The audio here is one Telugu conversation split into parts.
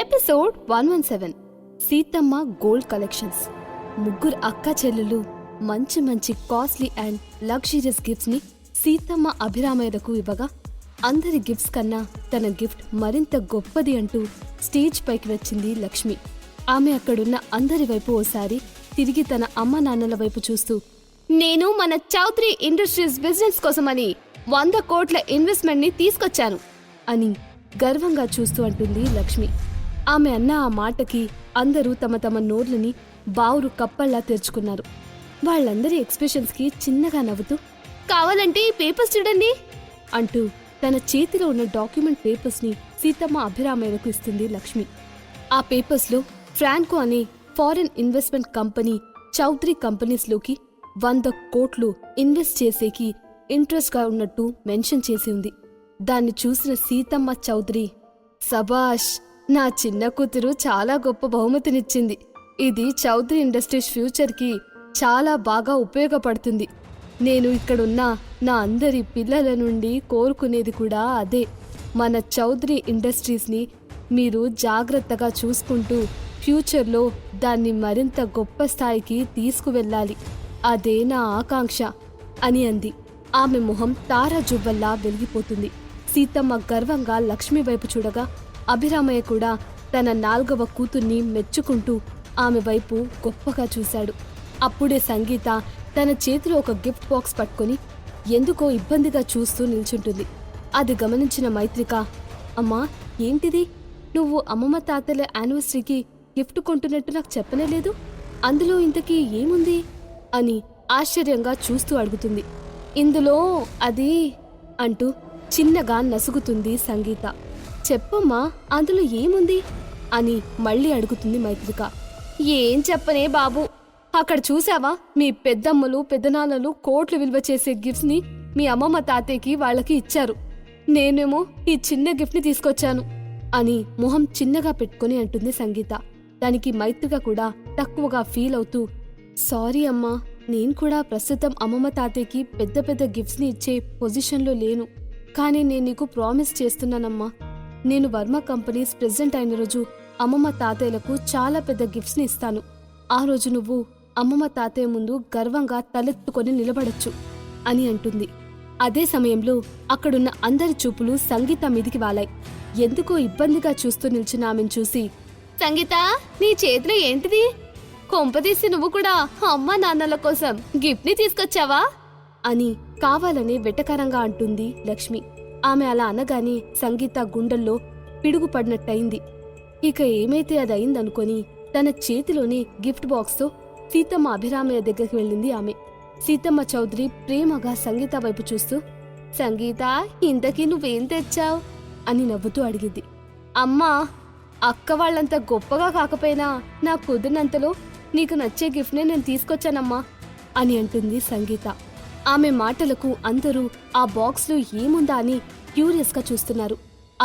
Episode 117 Seethamma gold collections. ముగ్గురు అక్క చెల్లెలు మంచి మంచి కాస్ట్లీ అండ్ లగ్జరియస్ గిఫ్ట్స్ ని సీతమ్మ అభిరామయ్యకు ఇవ్వగా, అందరి గిఫ్ట్స్ కన్నా తన గిఫ్ట్ మరింత గొప్పది అంటూ స్టేజ్ పైకి వచ్చింది లక్ష్మి. ఆమె అక్కడున్న అందరి వైపు ఓసారి తిరిగి తన అమ్మ నాన్నల వైపు చూస్తూ, నేను మన చౌదరి ఇండస్ట్రీస్ బిజినెస్ కోసమని 100 కోట్ల ఇన్వెస్ట్మెంట్ ని తీసుకొచ్చాను అని గర్వంగా చూస్తూ అంటుంది లక్ష్మి. ఆమె అన్న ఆ మాటకి అందరూ తమ తమ నోర్లని బావురు కప్పల్లా తెరుచుకున్నారు. వాళ్ళందరి ఎక్స్ప్రెషన్స్ కి చిన్నగా నవ్వుతూ, కావాలంటే ఈ పేపర్స్ చూడండి అంటూ తన చేతిలో ఉన్న డాక్యుమెంట్ పేపర్స్ ని సీతమ్మ అభిరామయ్యకు ఇస్తుంది లక్ష్మి. ఆ పేపర్స్ లో ఫ్రాంకో అనే foreign investment company Chowdary companies లోకి 100 కోట్లు ఇన్వెస్ట్ చేసేకి ఇంట్రెస్ట్ గా ఉన్నట్టు మెన్షన్ చేసి ఉంది. దాన్ని చూసిన సీతమ్మ చౌదరి, సబాష్, నా చిన్న కూతురు చాలా గొప్ప బహుమతినిచ్చింది. ఇది చౌదరి ఇండస్ట్రీస్ ఫ్యూచర్కి చాలా బాగా ఉపయోగపడుతుంది. నేను ఇక్కడున్న నా అందరి పిల్లల నుండి కోరుకునేది కూడా అదే. మన చౌదరి ఇండస్ట్రీస్ని మీరు జాగ్రత్తగా చూసుకుంటూ ఫ్యూచర్లో దాన్ని మరింత గొప్ప స్థాయికి తీసుకువెళ్ళాలి. అదే నా ఆకాంక్ష అని అంది. ఆమె మొహం తారాజువ్వల్లా వెలిగిపోతుంది. సీతమ్మ గర్వంగా లక్ష్మి వైపు చూడగా, అభిరామయ్య కూడా తన 4వ కూతుర్ని మెచ్చుకుంటూ ఆమె వైపు గొప్పగా చూశాడు. అప్పుడే సంగీత తన చేతిలో ఒక గిఫ్ట్ బాక్స్ పట్టుకుని ఎందుకో ఇబ్బందిగా చూస్తూ నిల్చుంటుంది. అది గమనించిన మైత్రిక, అమ్మా, ఏంటిది? నువ్వు అమ్మమ్మ తాతల యానివర్సరీకి గిఫ్ట్ కొంటున్నట్టు నాకు చెప్పనేలేదు. అందులో ఇంతకీ ఏముంది అని ఆశ్చర్యంగా చూస్తూ అడుగుతుంది. ఇందులో అది అంటూ చిన్నగా నసుగుతుంది సంగీత. చెప్పమ్మా, అందులో ఏముంది అని మళ్ళీ అడుగుతుంది మైత్రిక. ఏం చెప్పనే బాబు, అక్కడ చూసావా, మీ పెద్దమ్మలు పెద్దనాన్నలు కోట్లు విలువ చేసే గిఫ్ట్స్ ని మీ అమ్మమ్మ తాతయ్యకి వాళ్ళకి ఇచ్చారు. నేనేమో ఈ చిన్న గిఫ్ట్ ని తీసుకొచ్చాను అని మొహం చిన్నగా పెట్టుకుని అంటుంది సంగీత. దానికి మైత్రిక కూడా తక్కువగా ఫీల్ అవుతూ, సారీ అమ్మా, నేను కూడా ప్రస్తుతం అమ్మమ్మ తాతయ్యకి పెద్ద పెద్ద గిఫ్ట్స్ ని ఇచ్చే పొజిషన్లో లేను. కానీ నేను నీకు ప్రామిస్ చేస్తున్నానమ్మా, నేను వర్మ కంపెనీస్ ప్రెసిడెంట్ అయిన రోజు అమ్మమ్మ తాతయ్యలకు చాలా పెద్ద గిఫ్ట్స్ ని ఇస్తాను. ఆ రోజు నువ్వు అమ్మమ్మ తాతయ్య ముందు గర్వంగా తలెత్తుకొని నిలబడొచ్చు అని అంటుంది. అదే సమయంలో అక్కడున్న అందరి చూపులు సంగీత మీదికి వాలాయి. ఎందుకో ఇబ్బందిగా చూస్తూ నిల్చున్న ఆమెను చూసి, సంగీత, నీ చేతిలో ఏంటిది? కొంపదీసి నువ్వు కూడా అమ్మ నాన్నల కోసం గిఫ్ట్ ని తీసుకొచ్చావా అని కావాలనే వెటకారంగా అంటుంది లక్ష్మి. ఆమె అలా అనగానే సంగీత గుండెల్లో పిడుగు పడినట్టయింది. ఇక ఏమైతే అది అయిందనుకొని తన చేతిలోని గిఫ్ట్ బాక్స్తో సీతమ్మ అభిరామయ్య దగ్గరికి వెళ్ళింది ఆమె. సీతమ్మ చౌదరి ప్రేమగా సంగీత వైపు చూస్తూ, సంగీత, ఇంతకీ నువ్వేం తెచ్చావు అని నవ్వుతూ అడిగింది. అమ్మా, అక్క వాళ్ళంత గొప్పగా కాకపోయినా నా కుదిరినంతలో నీకు నచ్చే గిఫ్ట్నే నేను తీసుకొచ్చానమ్మా అని అంటుంది సంగీత. ఆమె మాటలకు అందరూ ఆ బాక్స్లో ఏముందా అని క్యూరియస్గా చూస్తున్నారు.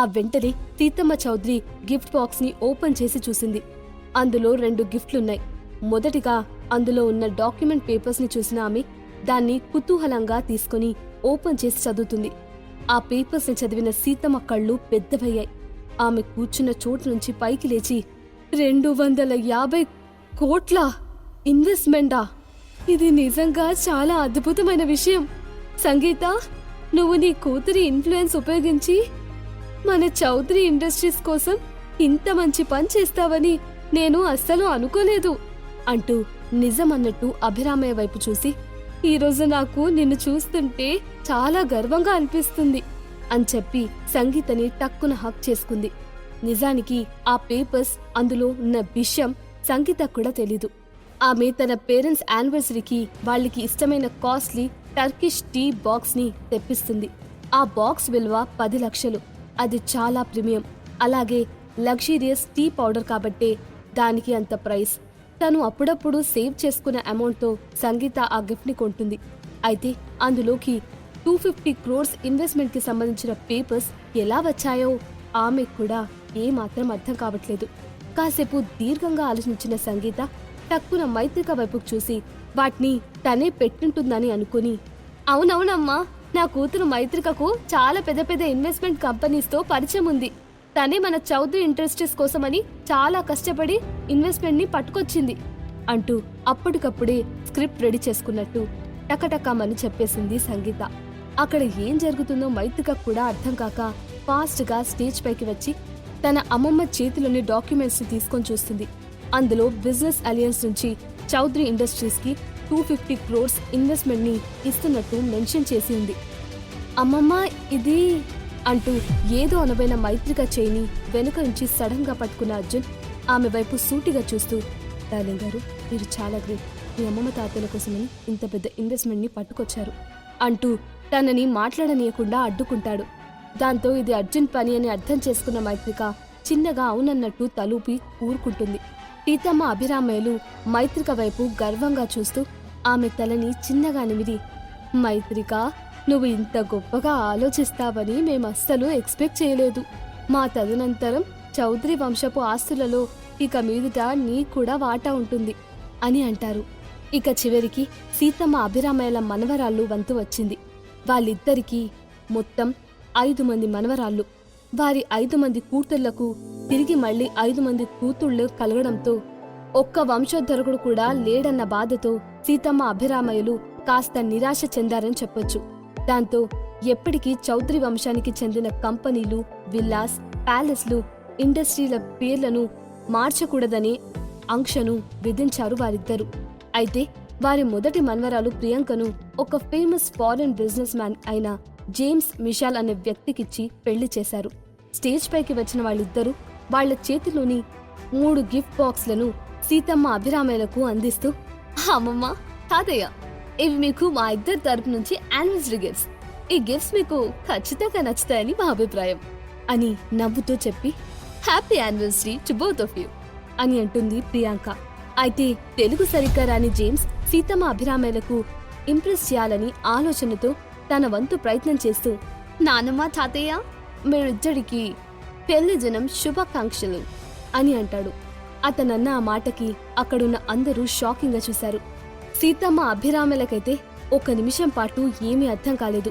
ఆ వెంటనే సీతమ్మ చౌదరి గిఫ్ట్ బాక్స్ ని ఓపెన్ చేసి చూసింది. అందులో 2 గిఫ్ట్లున్నాయి. మొదటిగా అందులో ఉన్న డాక్యుమెంట్ పేపర్స్ ని చూసిన ఆమె దాన్ని కుతూహలంగా తీసుకుని ఓపెన్ చేసి చదువుతుంది. ఆ పేపర్స్ ని చదివిన సీతమ్మ కళ్ళు పెద్దవయ్యాయి. ఆమె కూర్చున్న చోటు నుంచి పైకి లేచి, 250 కోట్ల ఇన్వెస్ట్మెంటా? ఇది నిజంగా చాలా అద్భుతమైన విషయం. సంగీత, నువ్వు నీ కూతురి ఇన్ఫ్లుయెన్స్ ఉపయోగించి మన చౌదరి ఇండస్ట్రీస్ కోసం ఇంత మంచి పని చేస్తావని నేను అస్సలు అనుకోలేదు అంటూ నిజమన్నట్టు అభిరామయ్య వైపు చూసి, ఈరోజు నాకు నిన్ను చూస్తుంటే చాలా గర్వంగా అనిపిస్తుంది అని చెప్పి సంగీతని టక్కున హక్ చేసుకుంది. నిజానికి ఆ పేపర్స్ అందులో ఉన్న విషయం సంగీతకు కూడా తెలీదు. ఆమె తన పేరెంట్స్ యానివర్సరీకి వాళ్ళకి ఇష్టమైన కాస్ట్లీ టర్కిష్ టీ బాక్స్ ని తెప్పిస్తుంది. ఆ బాక్స్ విలువ 10 లక్షలు. అది చాలా ప్రీమియం, అలాగే లగ్జరియస్ టీ పౌడర్ కాబట్టే దానికి అంత ప్రైస్. తను అప్పుడప్పుడు సేవ్ చేసుకున్న అమౌంట్తో సంగీత ఆ గిఫ్ట్ ని కొంటుంది. అయితే అందులోకి 250 crores ఇన్వెస్ట్మెంట్ కి సంబంధించిన పేపర్స్ ఎలా వచ్చాయో ఆమెకు కూడా ఏమాత్రం అర్థం కావట్లేదు. కాసేపు దీర్ఘంగా ఆలోచించిన సంగీత టక్కున మైత్రిక వైపుకు చూసి వాటిని తనే పెట్టుంటుందని అనుకుని, అవునవునమ్మా, నా కూతురు మైత్రికకు చాలా పెద్ద పెద్ద ఇన్వెస్ట్మెంట్ కంపెనీస్తో పరిచయం ఉంది. తనే మన చౌదరి ఇండస్ట్రీస్ కోసమని చాలా కష్టపడి ఇన్వెస్ట్మెంట్ ని పట్టుకొచ్చింది అంటూ అప్పటికప్పుడే స్క్రిప్ట్ రెడీ చేసుకున్నట్టు టకటకమని చెప్పేసింది సంగీత. అక్కడ ఏం జరుగుతుందో మైత్రిక కూడా అర్థం కాక ఫాస్ట్ గా స్టేజ్ పైకి వచ్చి తన అమ్మమ్మ చేతిలోని డాక్యుమెంట్స్ ని తీసుకొని చూస్తుంది. అందులో బిజినెస్ అలయన్స్ నుంచి చౌదరి ఇండస్ట్రీస్ కి 250 crores ఇన్వెస్ట్మెంట్ ని ఇస్తున్నట్టు మెన్షన్ చేసి ఉంది. అమ్మమ్మ ఇది అంటూ ఏదో అనబోయిన మైత్రిక చేయిని వెనుక నుంచి సడన్ గా పట్టుకున్న అర్జున్ ఆమె వైపు సూటిగా చూస్తూ, డార్లింగ్ గారు, మీరు చాలా గ్రేట్. మీ అమ్మమ్మ తాతయ్యల కోసమని ఇంత పెద్ద ఇన్వెస్ట్మెంట్ ని పట్టుకొచ్చారు అంటూ తనని మాట్లాడనీయకుండా అడ్డుకుంటాడు. దాంతో ఇది అర్జున్ పని అని అర్థం చేసుకున్న మైత్రిక చిన్నగా అవునన్నట్టు తలూపి ఊరుకుంటుంది. సీతమ్మ అభిరామయ్యలు మైత్రిక వైపు గర్వంగా చూస్తూ ఆమె తలని చిన్నగా నిమిరి, మైత్రిక, నువ్వు ఇంత గొప్పగా ఆలోచిస్తావని మేమస్సలు ఎక్స్పెక్ట్ చేయలేదు. మా తదనంతరం చౌదరి వంశపు ఆస్తులలో ఇక మీదట నీ కూడా వాటా ఉంటుంది అని అంటారు. ఇక చివరికి సీతమ్మ అభిరామయ్యల మనవరాళ్ళు వంతు వచ్చింది. వాళ్ళిద్దరికీ మొత్తం 5 మంది మనవరాళ్ళు. వారి 5 మంది కూతుళ్లకు తిరిగి మళ్లీ 5 మంది కూతుళ్లు కలగడంతో ఒక్క వంశోద్ధరకుడు కూడా లేడన్న బాధతో సీతమ్మ అభిరామయ్యలు కాస్త నిరాశ చెందారని చెప్పొచ్చు. దాంతో ఎప్పటికీ చౌదరి వంశానికి చెందిన కంపెనీలు, విల్లాస్, ప్యాలెస్లు, ఇండస్ట్రీల పేర్లను మార్చకూడదనే ఆంక్షను విధించారు వారిద్దరు. అయితే వారి మొదటి మన్వరాలు ప్రియాంకను ఒక ఫేమస్ ఫారెన్ బిజినెస్ మ్యాన్ అయిన జేమ్స్ మిషాల్ అనే వ్యక్తికిచ్చి పెళ్లి చేశారు. స్టేజ్ పైకి వచ్చిన వాళ్ళిద్దరూ వాళ్ల చేతిలోని 3 గిఫ్ట్ బాక్స్లను సీతమ్మ అభిరామయ్యలకు అందిస్తూ, అమ్మమ్మ, తాతయ్య, ఇవి మీకు మా ఇద్దరి తరపు నుంచి యానివర్సరీ గిఫ్ట్స్. ఈ గిఫ్ట్స్ మీకు ఖచ్చితంగా నచ్చుతాయని మా అభిప్రాయం అని నవ్వుతూ చెప్పి, happy anniversary to both of you అని అంటుంది ప్రియాంక. అయితే తెలుగు సరిగ్గా రాని జేమ్స్ సీతమ్మ అభిరామయ్యలకు ఇంప్రెస్ చేయాలని ఆలోచనతో తన వంతు ప్రయత్నం చేస్తూ, నానమ్మ, తాతయ్య, మీరిద్దరికి పెళ్లి దినం శుభాకాంక్షలు అని అంటాడు. అతనన్న ఆ మాటకి అక్కడున్న అందరూ షాకింగ్ గా చూశారు. సీతమ్మ అభిరామయ్యలకైతే 1 నిమిషం పాటు ఏమీ అర్థం కాలేదు.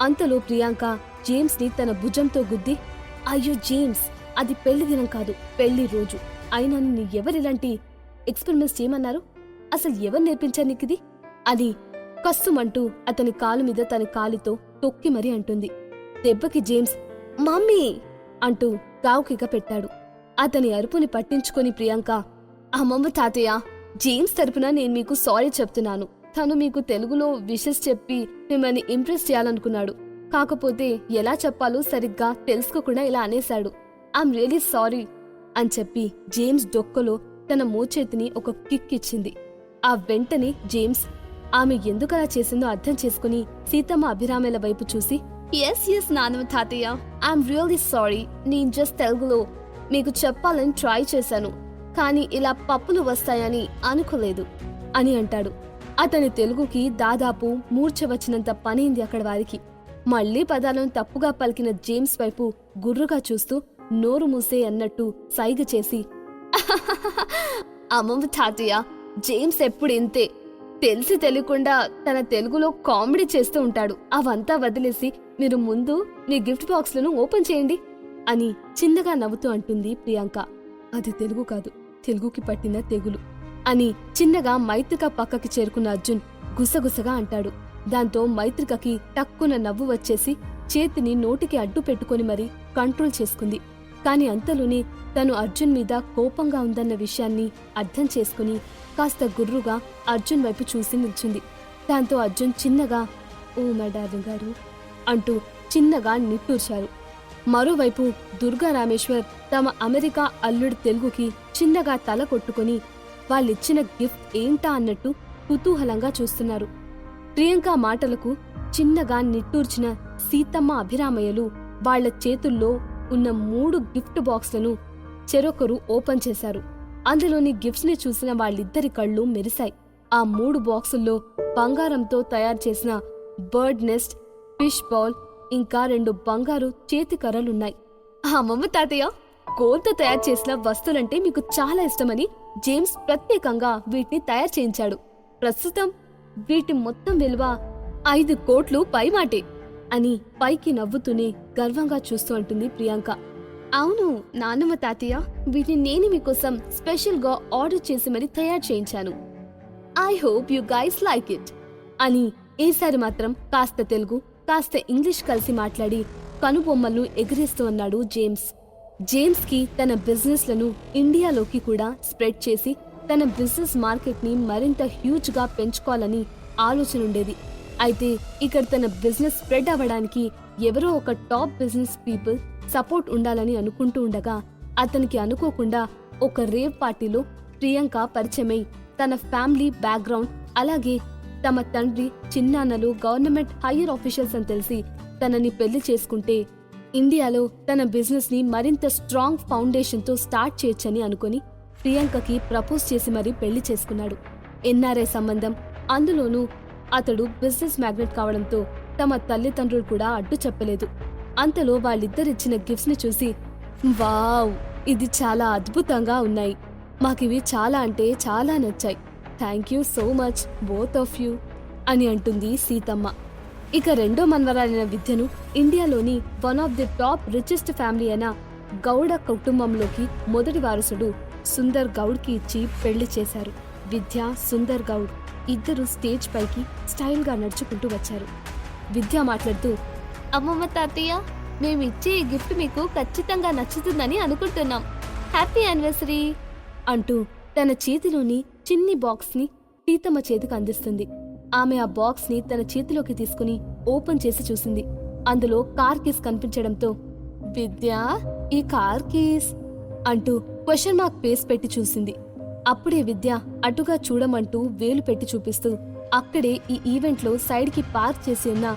అంతలో ప్రియాంక జేమ్స్ ని తన భుజంతో గుద్ది, అయ్యో జేమ్స్, అది పెళ్లి దినం కాదు, పెళ్లి రోజు. అయినా నీ ఎవరిలాంటి ఎక్స్పెరిమెంట్స్ చేయమన్నారు? అసలు ఎవరు నేర్పించారు నీకిది అని కస్సుమంటూ అతని కాలు మీద తన కాలితో తొక్కి మరీ అంటుంది. దెబ్బకి జేమ్స్ మమ్మీ అంటూ గావుకిక పెట్టాడు. అతని అరుపుని పట్టించుకొని ప్రియాంక, అమ్మమ్మ, తాతయ్య, జేమ్స్ తరపున నేను మీకు సారీ చెప్తున్నాను. తను మీకు తెలుగులో విషెస్ చెప్పి మిమ్మల్ని ఇంప్రెస్ చేయాలనుకున్నాడు. కాకపోతే ఎలా చెప్పాలో సరిగ్గా తెలుసుకోకుండా ఇలా అనేశాడు. ఐఎమ్ రియలీ సారీ అని చెప్పి జేమ్స్ డొక్కలో తన మోచేతిని ఒక కిక్ ఇచ్చింది. ఆ వెంటనే జేమ్స్ ఆమె ఎందుకలా చేసిందో అర్థం చేసుకుని సీతమ్మ అభిరామయ్యల వైపు చూసి, ఎస్ నానమ్మ, తాతయ్య, ఐఎమ్ రియల్లీ సారీ. నేను జస్ట్ తెలుగులో మీకు చెప్పాలని ట్రై చేశాను, కానీ ఇలా పప్పులు వస్తాయని అనుకోలేదు అని అంటాడు. అతని తెలుగుకి దాదాపు మూర్ఛ వచ్చినంత పనైంది అక్కడ వారికి. మళ్లీ పదాలను తప్పుగా పలికిన జేమ్స్ వైపు గుర్రుగా చూస్తూ నోరు మూసే అన్నట్టు సైగ చేసి, అమ్మమ్మ, తాతయ్య, జేమ్స్ ఎప్పుడు ఇంతే. తెలిసి తెలియకుండా తన తెలుగులో కామెడీ చేస్తూ ఉంటాడు. అవంతా వదిలేసి మీరు ముందు మీ గిఫ్ట్ బాక్స్లను ఓపెన్ చేయండి అని చిన్నగా నవ్వుతూ అంటుంది ప్రియాంక. అది తెలుగు కాదు, తెలుగుకి పట్టిన తెగులు అని చిన్నగా మైత్రిక పక్కకి చేరుకున్న అర్జున్ గుసగుసగా అంటాడు. దాంతో మైత్రికకి టక్కున నవ్వు వచ్చేసి చేతిని నోటికి అడ్డు పెట్టుకుని మరీ కంట్రోల్ చేసుకుంది. కాని అంతలోనే తను అర్జున్ మీద కోపంగా ఉందన్న విషయాన్ని అర్థం చేసుకుని కాస్త గుర్రుగా అర్జున్ వైపు చూసి నిల్చుంది. దాంతో అర్జున్ చిన్నగా, ఓ మై డార్లింగ్ గారు అంటూ చిన్నగా నిట్టూర్చారు. మరోవైపు దుర్గా రామేశ్వర్ తమ అమెరికా అల్లుడి తెలుగుకి చిన్నగా తల కొట్టుకుని వాళ్ళిచ్చిన గిఫ్ట్ ఏంటా అన్నట్టు కుతూహలంగా చూస్తున్నారు. ప్రియాంక మాటలకు చిన్నగా నిట్టూర్చిన సీతమ్మ అభిరామయ్యలు వాళ్ల చేతుల్లో ఉన్న 3 గిఫ్ట్ బాక్స్లను చెరొకరు ఓపెన్ చేశారు. అందులోని గిఫ్ట్స్ ని చూసిన వాళ్ళిద్దరి కళ్ళు మెరిశాయి. ఆ 3 బాక్సుల్లో బంగారంతో తయారు చేసిన బర్డ్ నెస్ట్, ఫిష్ బౌల్, ఇంకా 2 బంగారు చేతికర్రలున్నాయి. అమ్మమ్మ, తాతయ్య, గోల్తో తయారు చేసిన వస్తువులంటే మీకు చాలా ఇష్టమని జేమ్స్ ప్రత్యేకంగా వీటిని తయారు చేయించాడు. ప్రస్తుతం వీటి మొత్తం విలువ 5 కోట్లు పైమాటే అని పైకి నవ్వుతూనే గర్వంగా చూస్తూ అంటుంది ప్రియాంక. అవును నాన్నమ్మ తాతయ్య, వీటిని నేను మీకోసం స్పెషల్గా ఆర్డర్ చేసి మరీ తయారు చేయించాను. I hope you guys like it అని ఈసారి మాత్రం కాస్త తెలుగు కాస్త ఇంగ్లీష్ కలిసి మాట్లాడి కనుబొమ్మలను ఎగిరేస్తూ అన్నాడు జేమ్స్. జేమ్స్కి తన బిజినెస్లను ఇండియాలోకి కూడా స్ప్రెడ్ చేసి తన బిజినెస్ మార్కెట్ని మరింత హ్యూజ్గా పెంచుకోవాలని ఆలోచన ఉండేది. అయితే ఇక్కడ తన బిజినెస్ స్ప్రెడ్ అవ్వడానికి ఎవరో ఒక టాప్ బిజినెస్ పీపుల్ సపోర్ట్ ఉండాలని అనుకుంటూ ఉండగా అతనికి అనుకోకుండా ఒక రేవ్ పార్టీలో ప్రియాంక పరిచయమై తన ఫ్యామిలీ బ్యాక్గ్రౌండ్ అలాగే తమ తండ్రి చిన్నాన్నలు గవర్నమెంట్ హైయర్ ఆఫీషియల్స్ అని తెలిసి తనని పెళ్లి చేసుకుంటే ఇండియాలో తన బిజినెస్ ని మరింత స్ట్రాంగ్ ఫౌండేషన్ తో స్టార్ట్ చేయొచ్చని అనుకుని ప్రియాంకకి ప్రపోజ్ చేసి మరీ పెళ్లి చేసుకున్నాడు. ఎన్ఆర్ఐ సంబంధం, అందులోనూ అతడు బిజినెస్ మ్యాగ్నెట్ కావడంతో తమ తల్లిదండ్రులు కూడా అడ్డు చెప్పలేదు. అంతలో వాళ్ళిద్దరిచ్చిన గిఫ్ట్స్ ని చూసి, వావ్, ఇది చాలా అద్భుతంగా ఉన్నాయి, మాకివి చాలా అంటే చాలా నచ్చాయి, thank you so much both of you అని అంటుంది సీతమ్మ. ఇక రెండో మన్వరాలైన విద్యను ఇండియాలోని one of the top richest family అయిన గౌడ కుటుంబంలోకి మొదటి వారసుడు సుందర్ గౌడ్కి ఇచ్చి పెళ్లి చేశారు. విద్య, సుందర్ గౌడ్ ఇద్దరు స్టేజ్ పైకి స్టైల్ గా నడుచుకుంటూ వచ్చారు. విద్య మాట్లాడుతూ, అమ్మమ్మ తాతయ్య, మేమిచ్చే ఈ గిఫ్ట్ మీకు ఖచ్చితంగా నచ్చుతుందని అనుకుంటున్నాం, హ్యాపీ యానివర్సరీ అంటూ తన చేతిలోని చిన్ని బాక్స్ ని సీతమ్మ చేతికి అందిస్తుంది. ఆమె ఆ బాక్స్ ని తన చేతిలోకి తీసుకుని ఓపెన్ చేసి చూసింది. అందులో కార్ కీస్ కనిపించడంతో, విద్య, ఈ కార్ కీస్ అంటూ క్వశ్చన్ మార్క్ ఫేస్ పెట్టి చూసింది. అప్పుడే విద్య అటుగా చూడమంటూ వేలు పెట్టి చూపిస్తూ అక్కడే ఈ ఈవెంట్ లో సైడ్ కి పార్క్ చేసి ఉన్న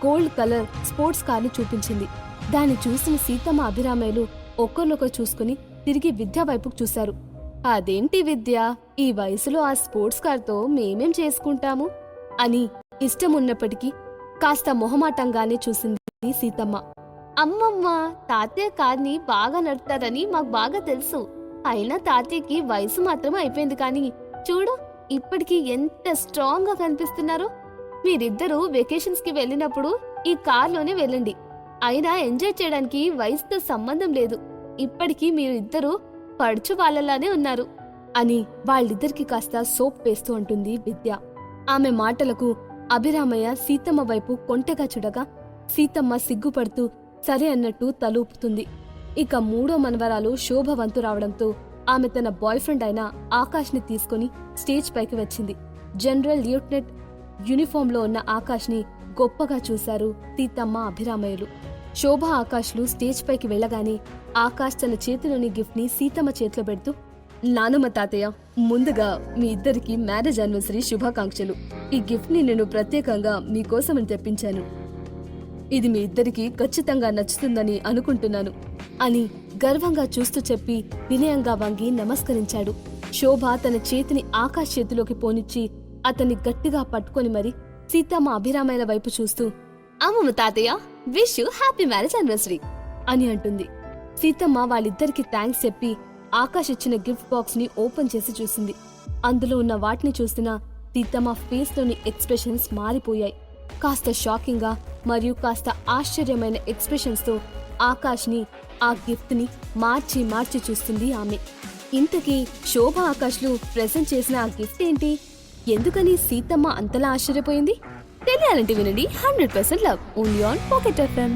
గోల్డ్ కలర్ స్పోర్ట్స్ కార్ ని చూపించింది. దాన్ని చూసిన సీతమ్మ అభిరామయ్యలు ఒక్కరినొకరు చూసుకుని తిరిగి విద్య వైపుకు చూశారు. అదేంటి విద్య, ఈ వయసులో ఆ స్పోర్ట్స్ కార్ తో మేమేం చేసుకుంటాము అని ఇష్టమున్నప్పటికీ కాస్త మొహమాటంగానే చూసింది సీతమ్మ. అమ్మమ్మ, తాతయ్య కార్ని బాగా నడుపుతారని మాకు బాగా తెలుసు, అయినా తాతయ్యకి వయసు మాత్రం అయిపోయింది, కానీ చూడు ఇప్పటికీ ఎంత స్ట్రాంగ్ గా కనిపిస్తున్నారో. మీరిద్దరూ వెకేషన్స్ కి వెళ్ళినప్పుడు ఈ కార్లోనే వెళ్ళండి, అయినా ఎంజాయ్ చేయడానికి వయసుతో సంబంధం లేదు, ఇప్పటికీ మీరు ఇద్దరూ పడుచు వాళ్ళలానే ఉన్నారు అని వాళ్ళిద్దరికి కాస్త సోప్ వేస్తూ అంటుంది విద్య. ఆమె మాటలకు అభిరామయ్య సీతమ్మ వైపు కొంటెగా చూడగా సీతమ్మ సిగ్గుపడుతూ సరే అన్నట్టు తలూపుతుంది. ఇక మూడో మనవరాలు శోభ వంతు రావడంతో ఆమె తన బాయ్ ఫ్రెండ్ అయిన ఆకాష్ ని తీసుకుని స్టేజ్ పైకి వచ్చింది. జనరల్ లియూటెనెంట్ యూనిఫామ్ లో ఉన్న ఆకాష్ ని గొప్పగా చూశారు సీతమ్మ అభిరామయ్యలు. శోభ ఆకాష్లు స్టేజ్ పైకి వెళ్లగానే ఆకాష్ తన చేతిలోని గిఫ్ట్ ని సీతమ్మ చేతిలో పెడుతూ, నానమ్మ తాతయ్య, ముందుగా మీ ఇద్దరికి మ్యారేజ్ యానివర్సరీ శుభాకాంక్షలు. ఈ గిఫ్ట్ ని నేను ప్రత్యేకంగా మీకోసమని తెప్పించాను, ఇది మీ ఇద్దరికి ఖచ్చితంగా నచ్చుతుందని అనుకుంటున్నాను అని గర్వంగా చూస్తూ చెప్పి వినయంగా వంగి నమస్కరించాడు. శోభ తన చేతిని ఆకాష్ చేతిలోకి పోనిచ్చి అతన్ని గట్టిగా పట్టుకొని మరి సీతమ్మ అభిరామయ్యల వైపు చూస్తూ, అమ్మమ్మ తాతయ్య, wish you happy marriage anniversary అని అంటుంది. సీతమ్మ వాళ్ళిద్దరికి థ్యాంక్స్ చెప్పి ఆకాష్ ఇచ్చిన గిఫ్ట్ బాక్స్ ని ఓపెన్ చేసి చూసింది. అందులో ఉన్న వాటిని చూసిన సీతమ్మ ఫేస్ లోని ఎక్స్ప్రెషన్స్ మారిపోయాయి. కాస్త షాకింగ్ గా మరియు కాస్త ఆశ్చర్యమైన ఎక్స్ప్రెషన్స్ తో ఆకాష్ ని, ఆ గిఫ్ట్ ని మార్చి మార్చి చూస్తుంది ఆమె. ఇంతకీ శోభ ఆకాష్లు ప్రెజెంట్ చేసిన ఆ గిఫ్ట్ ఏంటి, ఎందుకని సీతమ్మ అంతలా ఆశ్చర్యపోయింది? తెలియాలంటే వినండి 100% love only on pocket FM.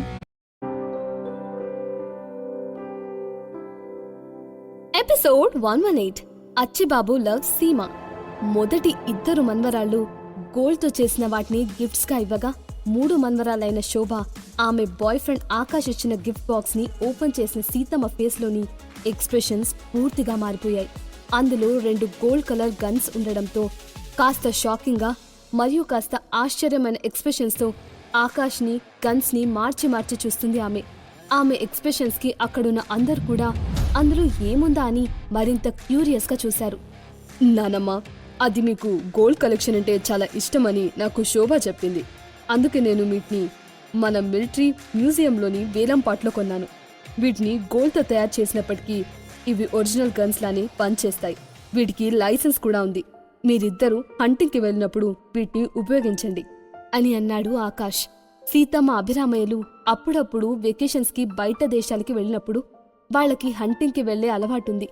Episode 118 Achibabu love సీమ. మొదటి ఇద్దరు మన్వరాళ్ళు గోల్డ్తో చేసిన వాటిని గిఫ్ట్స్ గా ఇవ్వగా మూడు మన్వరాలైన శోభ ఆమె బాయ్ ఫ్రెండ్ ఆకాష్ ఇచ్చిన గిఫ్ట్ బాక్స్ ని ఓపెన్ చేసిన సీతమ్మ ఫేస్ లోని ఎక్స్ప్రెషన్స్ పూర్తిగా మారిపోయాయి. అందులో 2 గోల్డ్ కలర్ గన్స్ ఉండడంతో కాస్త షాకింగ్ గా మరియు కాస్త ఆశ్చర్యమైన ఎక్స్ప్రెషన్స్ తో ఆకాష్ ని, గన్స్ ని మార్చి మార్చి చూస్తుంది ఆమె. ఆమె ఎక్స్ప్రెషన్స్ కి అక్కడున్న అందరు కూడా అందులో ఏముందా అని మరింత క్యూరియస్ గా చూశారు. నానమ్మ, అది మీకు గోల్డ్ కలెక్షన్ అంటే చాలా ఇష్టమని నాకు శోభ చెప్పింది, అందుకే నేను వీటిని మన మిలిటరీ మ్యూజియంలోని వేలంపాట్లో కొన్నాను. వీటిని గోల్డ్తో తయారు చేసినప్పటికీ ఇవి ఒరిజినల్ గన్స్ లానే పనిచేస్తాయి. వీటికి లైసెన్స్ కూడా ఉంది. మీరిద్దరూ హంటింగ్కి వెళ్ళినప్పుడు వీటిని ఉపయోగించండి అని అన్నాడు ఆకాష్. సీతమ్మ అభిరామయ్యలు అప్పుడప్పుడు వెకేషన్స్ కి బయట దేశాలకి వెళ్ళినప్పుడు వాళ్ళకి హంటింగ్కి వెళ్లే అలవాటుంది.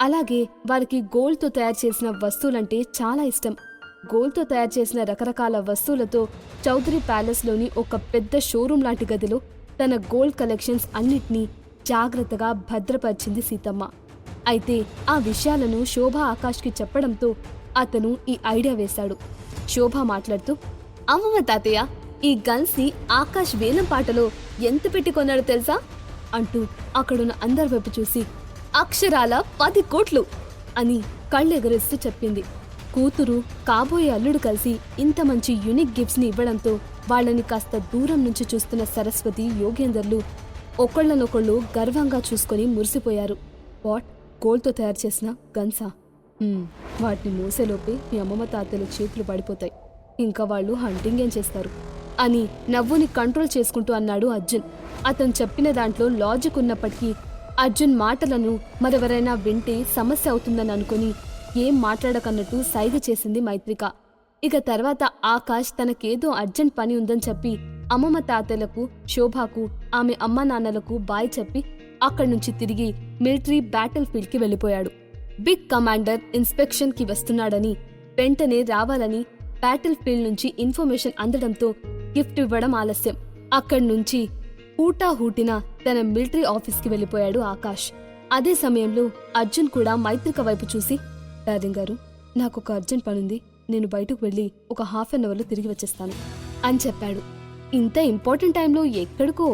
అలాగే వారికి గోల్డ్తో తయారు చేసిన వస్తువులంటే చాలా ఇష్టం. గోల్డ్తో తయారు చేసిన రకరకాల వస్తువులతో చౌదరి ప్యాలెస్లోని ఒక పెద్ద షోరూం లాంటి గదిలో తన గోల్డ్ కలెక్షన్స్ అన్నిటినీ జాగ్రత్తగా భద్రపరిచింది సీతమ్మ. అయితే ఆ విషయాలను శోభ ఆకాష్కి చెప్పడంతో అతను ఈ ఐడియా వేశాడు. శోభ మాట్లాడుతూ, అమ్మమ్మ తాతయ్య, ఈ గన్స్ని ఆకాష్ వేలం పాటలో ఎంత పెట్టి కొన్నాడో తెలుసా అంటూ అక్కడున్న అందరి వైపు చూసి అక్షరాల 10 కోట్లు అని కళ్ళెగరేస్తూ చెప్పింది. కూతురు కాబోయే అల్లుడు కలిసి ఇంత మంచి యూనిక్ గిఫ్ట్స్ని ఇవ్వడంతో వాళ్ళని కాస్త దూరం నుంచి చూస్తున్న సరస్వతి, యోగేందర్లు ఒకళ్ళనొకళ్ళు గర్వంగా చూసుకొని మురిసిపోయారు. వాట్, గోల్డ్తో తయారు చేసిన గన్సా? వాటిని మోసేలోపే మీ అమ్మమ్మ తాతయ్యల చేతులు పడిపోతాయి. ఇంకా వాళ్ళు హంటింగ్ ఏం చేస్తారు అని నవ్వుని కంట్రోల్ చేసుకుంటూ అన్నాడు అర్జున్. అతను చెప్పిన దాంట్లో లాజిక్ ఉన్నప్పటికీ అర్జున్ మాటలను మరెవరైనా వింటే సమస్య అవుతుందని అనుకుని ఏం మాట్లాడకన్నట్టు సైగ చేసింది మైత్రిక. ఇక తర్వాత ఆకాష్ తనకేదో అర్జెంట్ పని ఉందని చెప్పి అమ్మమ్మ తాతయ్యలకు, శోభాకు, ఆమె అమ్మా నాన్నలకు బాయ్ చెప్పి అక్కడి నుంచి తిరిగి మిలిటరీ బ్యాటిల్ ఫీల్డ్కి వెళ్ళిపోయాడు. బిగ్ కమాండర్ ఇన్స్పెక్షన్కి వస్తున్నాడని, వెంటనే రావాలని బ్యాటిల్ ఫీల్డ్ నుంచి ఇన్ఫర్మేషన్ అందడంతో గిఫ్ట్ ఇవ్వడం ఆలస్యం. అక్కడి నుంచి హూటాహూటిన తన మిలిటరీ ఆఫీస్కి వెళ్ళిపోయాడు ఆకాష్. అదే సమయంలో అర్జున్ కూడా మైత్రిక వైపు చూసి, డార్లింగ్ గారు, నాకొక అర్జెంట్ పనుంది, నేను బయటకు వెళ్ళి ఒక ½ అన్ అవర్లో తిరిగి వచ్చేస్తాను అని చెప్పాడు. ఇంత ఇంపార్టెంట్ టైంలో ఎక్కడికో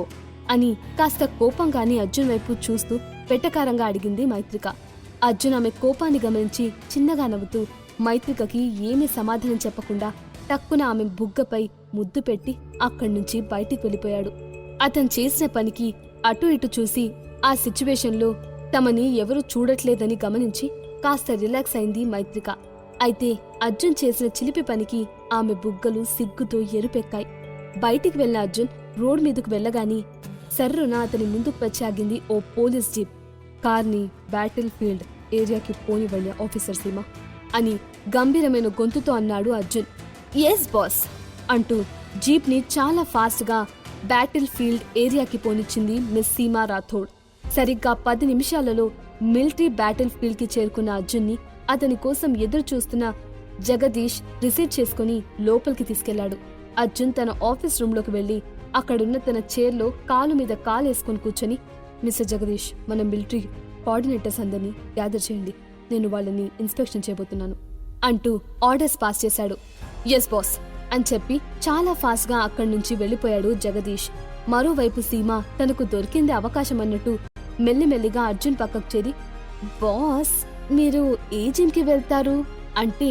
అని కాస్త కోపంగాని అర్జున్ వైపు చూస్తూ వెటకారంగా అడిగింది మైత్రిక. అర్జున్ ఆమె కోపాన్ని గమనించి చిన్నగా నవ్వుతూ మైత్రికకి ఏమీ సమాధానం చెప్పకుండా టక్కున ఆమె బుగ్గపై ముద్దు పెట్టి అక్కడి నుంచి బయటికి వెళ్ళిపోయాడు. అతను చేసిన పనికి అటు ఇటు చూసి ఆ సిచ్యువేషన్లో తమని ఎవరూ చూడట్లేదని గమనించి కాస్త రిలాక్స్ అయింది మైత్రిక. అయితే అర్జున్ చేసిన చిలిపి పనికి ఆమె బుగ్గలు సిగ్గుతో ఎరుపెక్కాయి. బయటికి వెళ్లిన అర్జున్ రోడ్ మీదకు వెళ్ళగాని సర్రున అతని ముందుకు వచ్చాగింది ఓ పోలీస్ జీప్. కార్ని బ్యాటిల్ ఫీల్డ్ ఏరియాకి పోనివ్వండి ఆఫీసర్ సీమ అని గంభీరమైన గొంతుతో అన్నాడు అర్జున్. ఎస్ బాస్ అంటూ జీప్ని చాలా ఫాస్ట్గా బ్యాటిల్ ఫీల్డ్ ఏరియాకి పోనిచ్చింది మిస్ సీమా రాథోడ్. సరిగ్గా 10 నిమిషాలలో మిలిటరీ బ్యాటిల్ ఫీల్డ్కి చేరుకున్న అర్జున్ని అతని కోసం ఎదురు చూస్తున్న జగదీష్ రిసీవ్ చేసుకుని లోపలికి తీసుకెళ్లాడు. అర్జున్ తన ఆఫీస్ రూమ్లోకి వెళ్లి అక్కడున్న తన చైర్లో కాలు మీద కాలేసుకుని కూర్చొని, మిస్టర్ జగదీష్, మన మిలిటరీ కోఆర్డినేటర్స్ అందరినీ గ్యాదర్ చేయండి, నేను వాళ్ళని ఇన్స్పెక్షన్ చేయబోతున్నాను అంటూ ఆర్డర్స్ పాస్ చేశాడు. ఎస్ బాస్ అని చెప్పి చాలా ఫాస్ట్గా అక్కడి నుంచి వెళ్లిపోయాడు జగదీష్. మరోవైపు సీమ తనకు దొరికిందే అవకాశం అన్నట్టు మెల్లిమెల్లిగా అర్జున్ పక్కకు చేరి, బాస్, మీరు ఏ జిమ్కి వెళ్తారు అంటే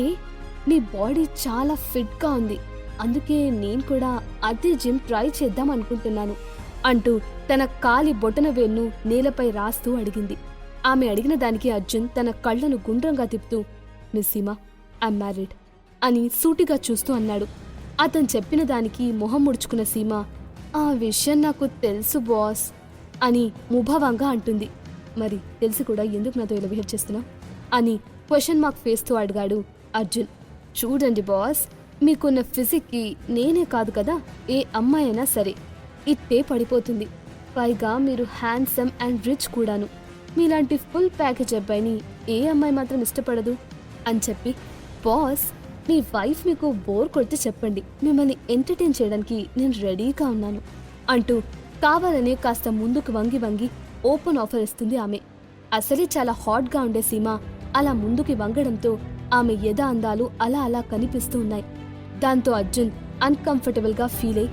మీ బాడీ చాలా ఫిట్గా ఉంది, అందుకే నేను కూడా అదే జిమ్ ట్రై చేద్దాం అనుకుంటున్నాను అంటూ తన కాలి బొటన వేలును నేలపై రాస్తూ అడిగింది. ఆమె అడిగిన దానికి అర్జున్ తన కళ్లను గుండ్రంగా తిప్పుతూ, మిస్ సీమా, ఐఎమ్ మ్యారీడ్ అని సూటిగా చూస్తూ అన్నాడు. అతను చెప్పిన దానికి మొహం ముడుచుకున్న సీమ, ఆ విషయం నాకు తెలుసు బాస్ అని ముభావంగా అంటుంది. మరి తెలిసి కూడా ఎందుకు నాతో ఇలా బిహేవ్ చేస్తున్నా అని క్వశ్చన్ మార్క్ ఫేస్తో అడిగాడు అర్జున్. చూడండి బాస్, మీకున్న ఫిజిక్కి నేనే కాదు కదా, ఏ అమ్మాయి అయినా సరే ఇట్టే పడిపోతుంది. పైగా మీరు హ్యాండ్సమ్ అండ్ రిచ్ కూడాను. మీలాంటి ఫుల్ ప్యాకేజ్ అబ్బాయిని ఏ అమ్మాయి మాత్రం ఇష్టపడదు అని చెప్పి, బాస్, మీ వైఫ్ మీకు బోర్ కొడితే చెప్పండి, మిమ్మల్ని ఎంటర్టైన్ చేయడానికి నేను రెడీగా ఉన్నాను అంటూ కావాలనే కాస్త ముందుకు వంగి వంగి ఓపెన్ ఆఫర్ ఇస్తుంది ఆమె. అసలే చాలా హాట్గా ఉండే సీమ అలా ముందుకి వంగడంతో ఆమె ఎద అందాలు అలా అలా కనిపిస్తూ ఉన్నాయి. దాంతో అర్జున్ అన్కంఫర్టబుల్గా ఫీల్ అయి,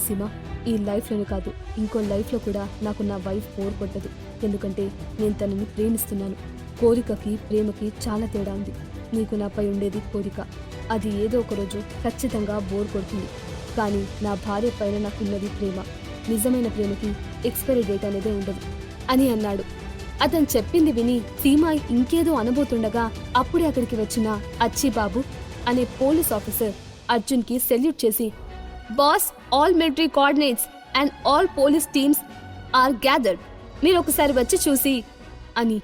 సీమ, ఈ లైఫ్లోనే కాదు ఇంకో లైఫ్లో కూడా నాకు నా వైఫ్ బోర్ కొట్టదు, ఎందుకంటే నేను తనని ప్రేమిస్తున్నాను. కోరికకి ప్రేమకి చాలా తేడా ఉంది. నీకు నాపై ఉండేది కోరిక, అది ఏదో ఒకరోజు ఖచ్చితంగా బోర్ కొడుతుంది. కానీ నా భార్య పైన నాకున్నది ప్రేమ. నిజమైన ప్రేమకి ఎక్స్పైరీ డేట్ అనేదే ఉండదు అని అన్నాడు. అతను చెప్పింది విని సీమ ఇంకేదో అనబోతుండగా అప్పుడే అక్కడికి వచ్చిన అచ్చిబాబు అనే పోలీస్ ఆఫీసర్ అర్జున్కి సెల్యూట్ చేసి, boss, all military coordinates and all police teams are gathered, మీరు ఒకసారి వచ్చి చూసి అని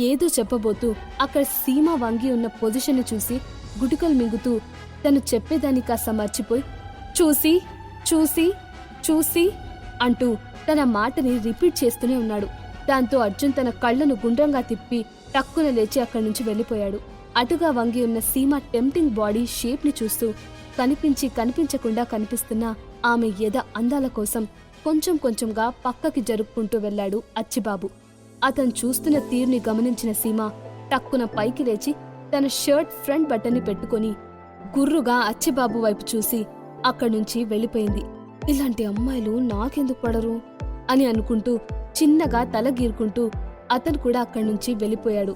ఏదో చెప్పబోతూ అక్కడ సీమ వంగి ఉన్న పొజిషన్ని చూసి గుటికలు మింగుతూ తను చెప్పేదాన్ని కాస్త మర్చిపోయి, చూసి చూసి చూసి అంటూ తన మాటని రిపీట్ చేస్తూనే ఉన్నాడు. దాంతో అర్జున్ తన కళ్ళను గుండ్రంగా తిప్పి టక్కున లేచి అక్కడి నుంచి వెళ్ళిపోయాడు. అటుగా వంగి ఉన్న సీమ టెంప్టింగ్ బాడీ షేప్ని చూస్తూ కనిపించకుండా కనిపిస్తున్న ఆమె ఎద అందాల కోసం కొంచెం కొంచెంగా పక్కకి జరుపుకుంటూ వెళ్లాడు అచ్చిబాబు. అతను చూస్తున్న తీరుని గమనించిన సీమ టక్కున పైకి లేచి తన షర్ట్ ఫ్రంట్ బటన్ని పెట్టుకుని గుర్రుగా అచ్చిబాబు వైపు చూసి అక్కడి నుంచి వెళ్ళిపోయింది. ఇలాంటి అమ్మాయిలు నాకెందుకు పడరు అని అనుకుంటూ చిన్నగా తల గీరుకుంటూ అతను కూడా అక్కడి నుంచి వెళ్ళిపోయాడు.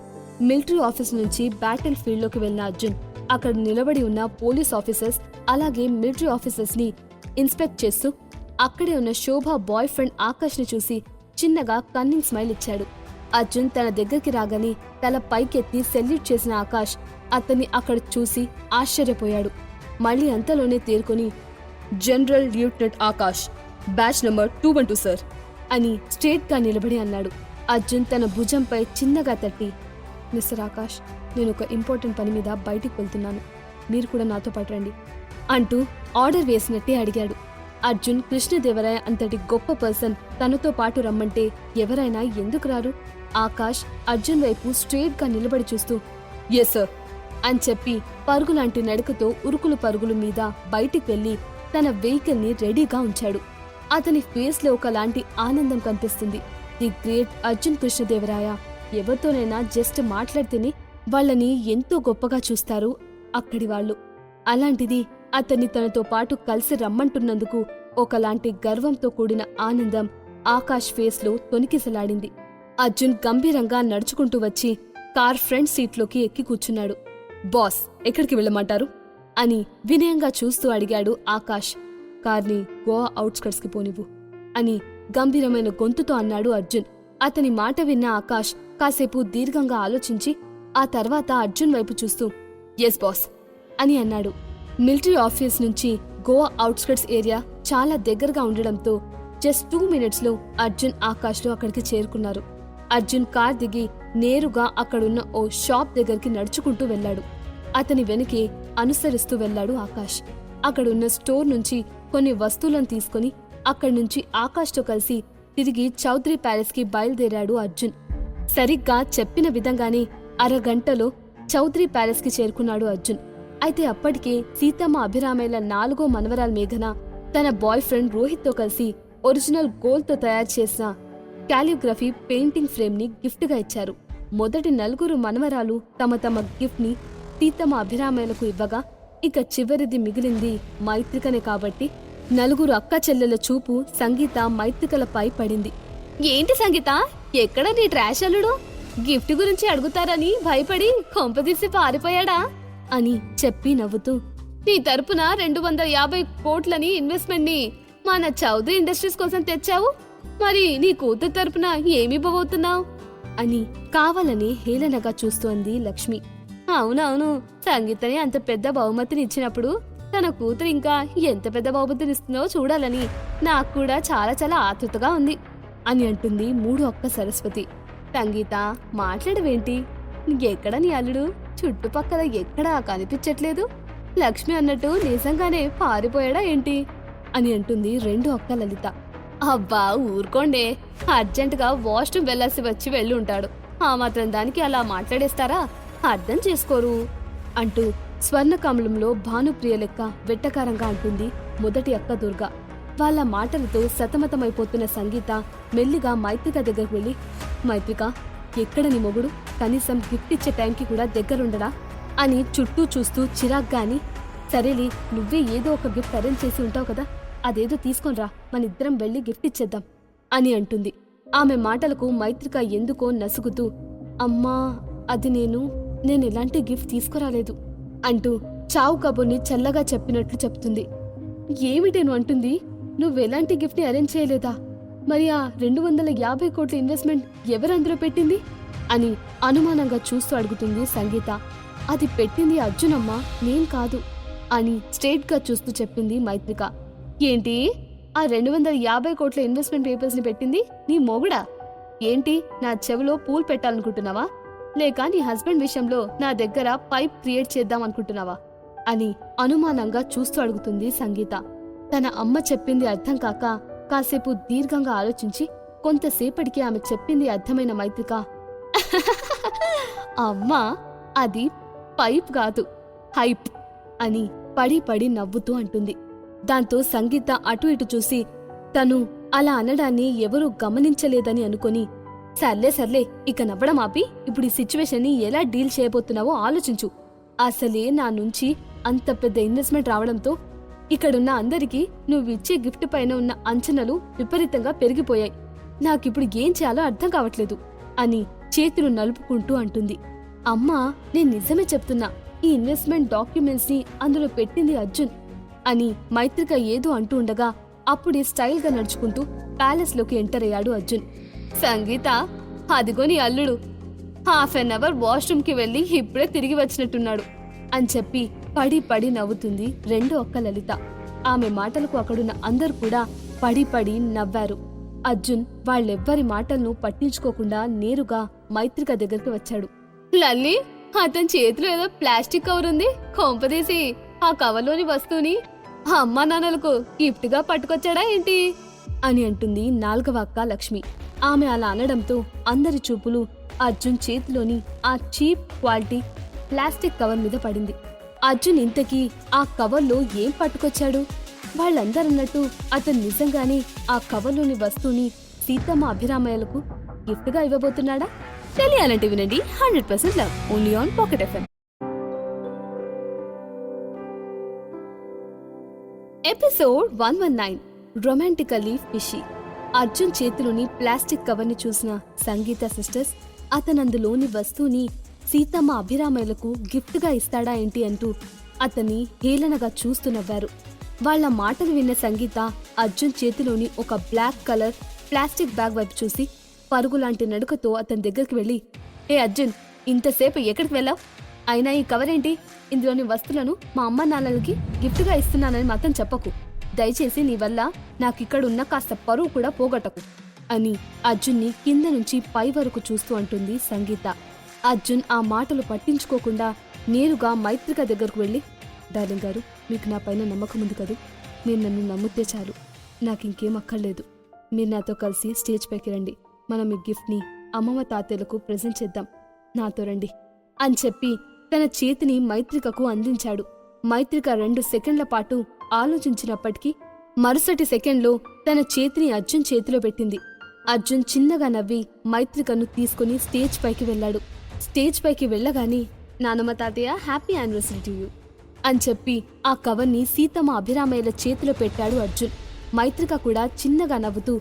మిలిటరీ ఆఫీస్ నుంచి బ్యాటిల్ ఫీల్డ్లోకి వెళ్లిన అర్జున్ అక్కడ నిలబడి ఉన్న పోలీస్ ఆఫీసర్స్ అలాగే మిలిటరీ ఆఫీసర్స్ ని ఇన్స్పెక్ట్ చేస్తూ అక్కడే ఉన్న శోభ బాయ్ ఫ్రెండ్ ఆకాష్ ని చూసి చిన్నగా కన్నింగ్ స్మైల్ ఇచ్చాడు. అర్జున్ తన దగ్గరికి రాగానే తల పైకెత్తి సెల్యూట్ చేసిన ఆకాష్ అతన్ని అక్కడ చూసి ఆశ్చర్యపోయాడు. మళ్ళీ అంతలోనే తేరుకొని general lieutenant Akash, batch number 212 sir అని స్ట్రేట్ గా నిలబడి అన్నాడు. అర్జున్ తన భుజంపై చిన్నగా తట్టి, మిస్టర్ ఆకాష్, నేను ఒక ఇంపార్టెంట్ పని మీద బయటికి వెళ్తున్నాను, మీరు కూడా నాతో పాటు రండి అంటూ ఆర్డర్ వేసినట్టే అడిగాడు. అర్జున్ కృష్ణదేవరాయ అంతటి గొప్ప పర్సన్ తనతో పాటు రమ్మంటే ఎవరైనా ఎందుకు రారు? ఆకాష్ అర్జున్ వైపు స్ట్రేట్ గా నిలబడి చూస్తూ ఎస్ సార్ అని చెప్పి పరుగులాంటి నడకతో ఉరుకులు పరుగులు మీద బయటికి వెళ్లి తన వెహికల్ ని రెడీగా ఉంచాడు. అతని ఫేస్ లో ఒకలాంటి ఆనందం కనిపిస్తుంది. ది గ్రేట్ అర్జున్ కృష్ణదేవరాయ ఎవరితోనైనా జస్ట్ మాట్లాడితేనే వాళ్ళని ఎంతో గొప్పగా చూస్తారు అక్కడి వాళ్ళు. అలాంటిది అతన్ని తనతో పాటు కలిసి రమ్మంటున్నందుకు ఒకలాంటి గర్వంతో కూడిన ఆనందం ఆకాష్ ఫేస్ లో తొణికిసలాడింది. అర్జున్ గంభీరంగా నడుచుకుంటూ వచ్చి కార్ ఫ్రంట్ సీట్లోకి ఎక్కి కూర్చున్నాడు. బాస్, ఎక్కడికి వెళ్ళమంటారు అని వినయంగా చూస్తూ అడిగాడు ఆకాష్. కార్ని గోవా అవుట్స్కట్స్ కి పోనివ్వు అని గంభీరమైన గొంతుతో అన్నాడు అర్జున్. అతని మాట విన్న ఆకాష్ కాసేపు దీర్ఘంగా ఆలోచించి ఆ తర్వాత అర్జున్ వైపు చూస్తూ ఎస్ బాస్ అని అన్నాడు. మిలిటరీ ఆఫీస్ నుంచి గోవా అవుట్స్కట్స్ ఏరియా చాలా దగ్గరగా ఉండడంతో జస్ట్ 2 minutes లో అర్జున్ ఆకాష్లో అక్కడికి చేరుకున్నారు. అర్జున్ కార్ దిగి నేరుగా అక్కడున్న ఓ షాప్ దగ్గరికి నడుచుకుంటూ వెళ్లాడు. అతని వెనకే అనుసరిస్తూ వెళ్లాడు ఆకాష్. అక్కడున్న స్టోర్ నుంచి కొన్ని వస్తువులను తీసుకుని అక్కడి నుంచి ఆకాష్తో కలిసి తిరిగి చౌదరి ప్యాలెస్ కి బయలుదేరాడు అర్జున్. సరిగ్గా చెప్పిన విధంగానే అరగంటలో చౌదరి ప్యాలెస్ కి చేరుకున్నాడు అర్జున్. అయితే అప్పటికే సీతమ్మ అభిరామయ్యల 4వ మనవరాలు మేఘన తన బాయ్ ఫ్రెండ్ రోహిత్ తో కలిసి ఒరిజినల్ గోల్డ్ తో తయారు చేసిన కాలిగ్రఫీ పెయింటింగ్ ఫ్రేమ్ ని గిఫ్ట్ గా ఇచ్చారు. మొదటి 4 మనవరాలు తమ తమ గిఫ్ట్ ని సీతమ్మ అభిరామయ్యలకు ఇవ్వగా ఇక చివరిది మిగిలింది మైత్రికనే కాబట్టి 4 అక్క చెల్లెల చూపు సంగీత మైత్రికలపై పడింది. ఏంటి సంగీత, ఎక్కడ నీ ట్రాష్ అల్లుడు? గిఫ్ట్ గురించి అడుగుతారని భయపడి కొంపదీసి పారిపోయాడా అని చెప్పి నవ్వుతూ, నీ తరపున 250 కోట్లని ఇన్వెస్ట్మెంట్ ని మన చౌదరి ఇండస్ట్రీస్ కోసం తెచ్చావు, మరి నీ కూతురు తరపున ఏమి ఇవ్వబోతున్నావు అని కావాలని హేళనగా చూస్తోంది లక్ష్మి. అవునవును, సంగీతని అంత పెద్ద బహుమతిని ఇచ్చినప్పుడు తన కూతురు ఇంకా ఎంత పెద్ద బహుమతిని ఇస్తుందో చూడాలని నాకు కూడా చాలా చాలా ఆతృతగా ఉంది అని అంటుంది 3వ అక్క సరస్వతి. సంగీత, మాట్లాడవేంటి? ఎక్కడ నీ అల్లుడు? చుట్టుపక్కల ఎక్కడా కనిపించట్లేదు. లక్ష్మి అన్నట్టు నిజంగానే పారిపోయాడా ఏంటి అని అంటుంది 2వ అక్క లలిత. అబ్బా ఊరుకోండే, అర్జెంటుగా వాష్రూమ్ వెళ్లాల్సి వచ్చి వెళ్ళి ఉంటాడు, ఆ మాత్రం దానికి అలా మాట్లాడేస్తారా? అర్థం చేసుకోరు అంటూ స్వర్ణకమలంలో భానుప్రియ లెక్క వెట్టకారంగా అంటుంది మొదటి అక్క దుర్గా. వాళ్ళ మాటలతో సతమతమైపోతున్న సంగీత మెల్లిగా మైత్రిక దగ్గరకు వెళ్ళి, మైత్రిక, ఎక్కడ నీ మొగుడు? కనీసం గిఫ్ట్ ఇచ్చే టైంకి కూడా దగ్గరుండడా అని చుట్టూ చూస్తూ చిరాగ్గాని, సరేలే, నువ్వే ఏదో ఒక గిఫ్ట్ అరేంజ్ చేసి ఉంటావు కదా, అదేదో తీసుకొనిరా, మనిద్దరం వెళ్ళి గిఫ్ట్ ఇచ్చేద్దాం అని అంటుంది. ఆమె మాటలకు మైత్రిక ఎందుకో నసుగుతూ, అమ్మా, అది నేను ఎలాంటి గిఫ్ట్ తీసుకురాలేదు అంటూ చావు కబుర్ని చల్లగా చెప్పినట్లు చెప్తుంది. ఏమిటేను అంటుంది? నువ్వెలాంటి గిఫ్ట్ని అరేంజ్ చేయలేదా? మరి ఆ 250 కోట్ల ఇన్వెస్ట్మెంట్ ఎవరందరూ పెట్టింది అని అనుమానంగా చూస్తూ అడుగుతుంది సంగీత. అది పెట్టింది అర్జునమ్మ, నేను కాదు అని స్ట్రేట్ గా చూస్తూ చెప్పింది మైత్రిక. ఏంటి, ఆ 250 కోట్ల ఇన్వెస్ట్మెంట్ పేపర్స్ ని పెట్టింది నీ మొగుడా? ఏంటి, నా చెవిలో పూలు పెట్టాలనుకుంటున్నావా? లేక నీ హస్బెండ్ విషయంలో నా దగ్గర పైప్ క్రియేట్ చేద్దాం అనుకుంటున్నావా అని అనుమానంగా చూస్తూ అడుగుతుంది సంగీత. తన అమ్మ చెప్పింది అర్థం కాక కాసేపు దీర్ఘంగా ఆలోచించి, కొంతసేపటికి ఆమె చెప్పింది అర్థమైన మైత్రిక, అమ్మా అది పైప్ కాదు హైప్ అని పడి పడి నవ్వుతూ అంటుంది. దాంతో సంగీత అటు ఇటు చూసి తను అలా అనడాన్ని ఎవరూ గమనించలేదని అనుకొని, సర్లే ఇక నవ్వడం ఆపి ఇప్పుడు ఈ సిచ్యువేషన్ని ఎలా డీల్ చేయబోతున్నావో ఆలోచించు. అసలే నా నుంచి అంత పెద్ద ఇన్వెస్ట్మెంట్ రావడంతో ఇక్కడున్న అందరికీ నువ్విచ్చే గిఫ్ట్ పైన ఉన్న అంచనాలు విపరీతంగా పెరిగిపోయాయి. నాకిప్పుడు ఏం చేయాలో అర్థం కావట్లేదు అని చేతులు నలుపుకుంటూ అంటుంది. అమ్మా నేను నిజమే చెప్తున్నా, ఈ ఇన్వెస్ట్మెంట్ డాక్యుమెంట్స్ ని అందులో పెట్టింది అర్జున్ అని మైత్రిక ఏదో అంటూ ఉండగా అప్పుడే స్టైల్ గా నడుచుకుంటూ ప్యాలెస్ లోకి ఎంటర్ అయ్యాడు అర్జున్. సంగీత, అదిగో నీ అల్లుడు ½ వాష్రూమ్ కి వెళ్లి ఇప్పుడే తిరిగి వచ్చినట్టున్నాడు అని చెప్పి పడి పడి నవ్వుతుంది రెండో అక్క లలిత. ఆమె మాటలకు అక్కడున్న అందరూ కూడా పడి పడి నవ్వారు. అర్జున్ వాళ్ళెవ్వరి మాటలను పట్టించుకోకుండా నేరుగా మైత్రిక దగ్గరికి వచ్చాడు. లల్లి, అతని చేతిలో ఏదో ప్లాస్టిక్ కవర్ ఉంది, కొంపదీసి ఆ కవర్లోని వస్తువుని అమ్మా నాన్నలకు గిఫ్ట్ గా పట్టుకొచ్చాడా ఏంటి అని అంటుంది నాలుగవ అక్క లక్ష్మి. ఆమె అలా అనడంతో అందరి చూపులు అర్జున్ చేతిలోని ఆ చీప్ క్వాలిటీ ప్లాస్టిక్ కవర్ మీద పడింది. అర్జున్ ఇంతకీ ఆ కవర్లో ఏం పట్టుకొచ్చాడు? వాళ్ళందరన్నట్టు అతను నిజంగానే ఆ కవర్లోని వస్తువుని సీతమ్మ అభిరామయ్యలకు గిఫ్ట్ గా ఇవ్వబోతున్నాడా? తెలియాలంటే వినండి 100% love only on pocket FM. Episode 119 రొమాంటికల్లీ fishy. Arjun చేతిలోని ప్లాస్టిక్ కవర్ ని చూసిన సంగీత సిస్టర్స్ అతనందులోని వస్తువుని సీతమ్మ అభిరామయ్యలకు గిఫ్ట్ గా ఇస్తాడా ఏంటి అంటూ అతన్ని హేళనగా చూస్తూ నవ్వారు. వాళ్ల మాటలు విన్న సంగీత అర్జున్ చేతిలోని ఒక బ్లాక్ కలర్ ప్లాస్టిక్ బ్యాగ్ వైపు చూసి పరుగులాంటి నడుకతో అతని దగ్గరికి వెళ్లి, ఏ అర్జున్, ఇంతసేపు ఎక్కడికి వెళ్ళావు? అయినా ఈ కవర్ ఏంటి? ఇందులోని వస్తువులను మా అమ్మ నాన్నలకి గిఫ్ట్ గా ఇస్తున్నానని మాత్రం చెప్పకు. దయచేసి నీ వల్ల నాకిక్కడున్న కాస్త పరువు కూడా పోగొట్టకు అని అర్జున్ని కింద నుంచి పై వరకు చూస్తూ అంటుంది సంగీత. అర్జున్ ఆ మాటలు పట్టించుకోకుండా నేరుగా మైత్రిక దగ్గరకు వెళ్లి, డార్లింగ్ గారు, మీకు నా పైన నమ్మకం ఉంది కదూ? మీరు నన్ను నమ్మితే చాలు, నాకింకేం అక్కర్లేదు. మీరు నాతో కలిసి స్టేజ్ పైకి రండి, మనం ఈ గిఫ్ట్ని అమ్మమ్మ తాతయ్యలకు ప్రెజెంట్ చేద్దాం, నాతో రండి అని చెప్పి తన చేతిని మైత్రికకు అందించాడు. మైత్రిక 2 సెకండ్ల పాటు ఆలోచించినప్పటికీ మరుసటి సెకండ్లో తన చేతిని అర్జున్ చేతిలో పెట్టింది. అర్జున్ చిన్నగా నవ్వి మైత్రికను తీసుకుని స్టేజ్ పైకి వెళ్లాడు. స్టేజ్ పైకి వెళ్లగానే, నానమ్మ తాతయ్య, హ్యాపీ యానివర్సరీ టు యూ అని చెప్పి ఆ కవర్ని సీతమ్మ అభిరామయ్యల చేతిలో పెట్టాడు అర్జున్. మైత్రిక కూడా చిన్నగా నవ్వుతూ,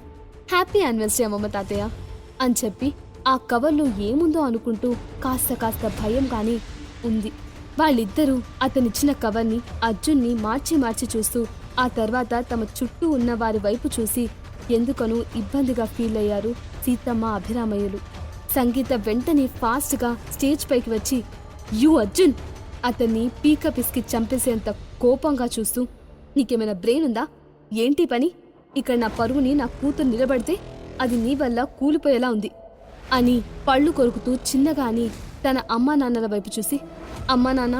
హ్యాపీ యానివర్సరీ అమ్మమ్మ తాతయ్య అని చెప్పి ఆ కవర్లో ఏముందో అనుకుంటూ కాస్త భయం గాని ఉంది. వాళ్ళిద్దరూ అతనిచ్చిన కవర్ని అర్జున్ని మార్చి చూస్తూ ఆ తర్వాత తమ చుట్టూ ఉన్న వారి వైపు చూసి ఎందుకనో ఇబ్బందిగా ఫీల్ అయ్యారు సీతమ్మ అభిరామయ్యలు. సంగీత వెంటనే ఫాస్ట్గా స్టేజ్ పైకి వచ్చి, యూ అర్జున్, అతన్ని పీక పిసికి చంపేసేంత కోపంగా చూస్తూ, నీకేమైనా బ్రెయిన్ ఉందా? ఏంటి పని? ఇక్కడ నా పరువుని నా కూతురు నిలబడితే అది నీ వల్ల కూలిపోయేలా ఉంది అని పళ్ళు కొరుకుతూ చిన్నగా అని తన అమ్మా నాన్నల వైపు చూసి, అమ్మా నాన్న,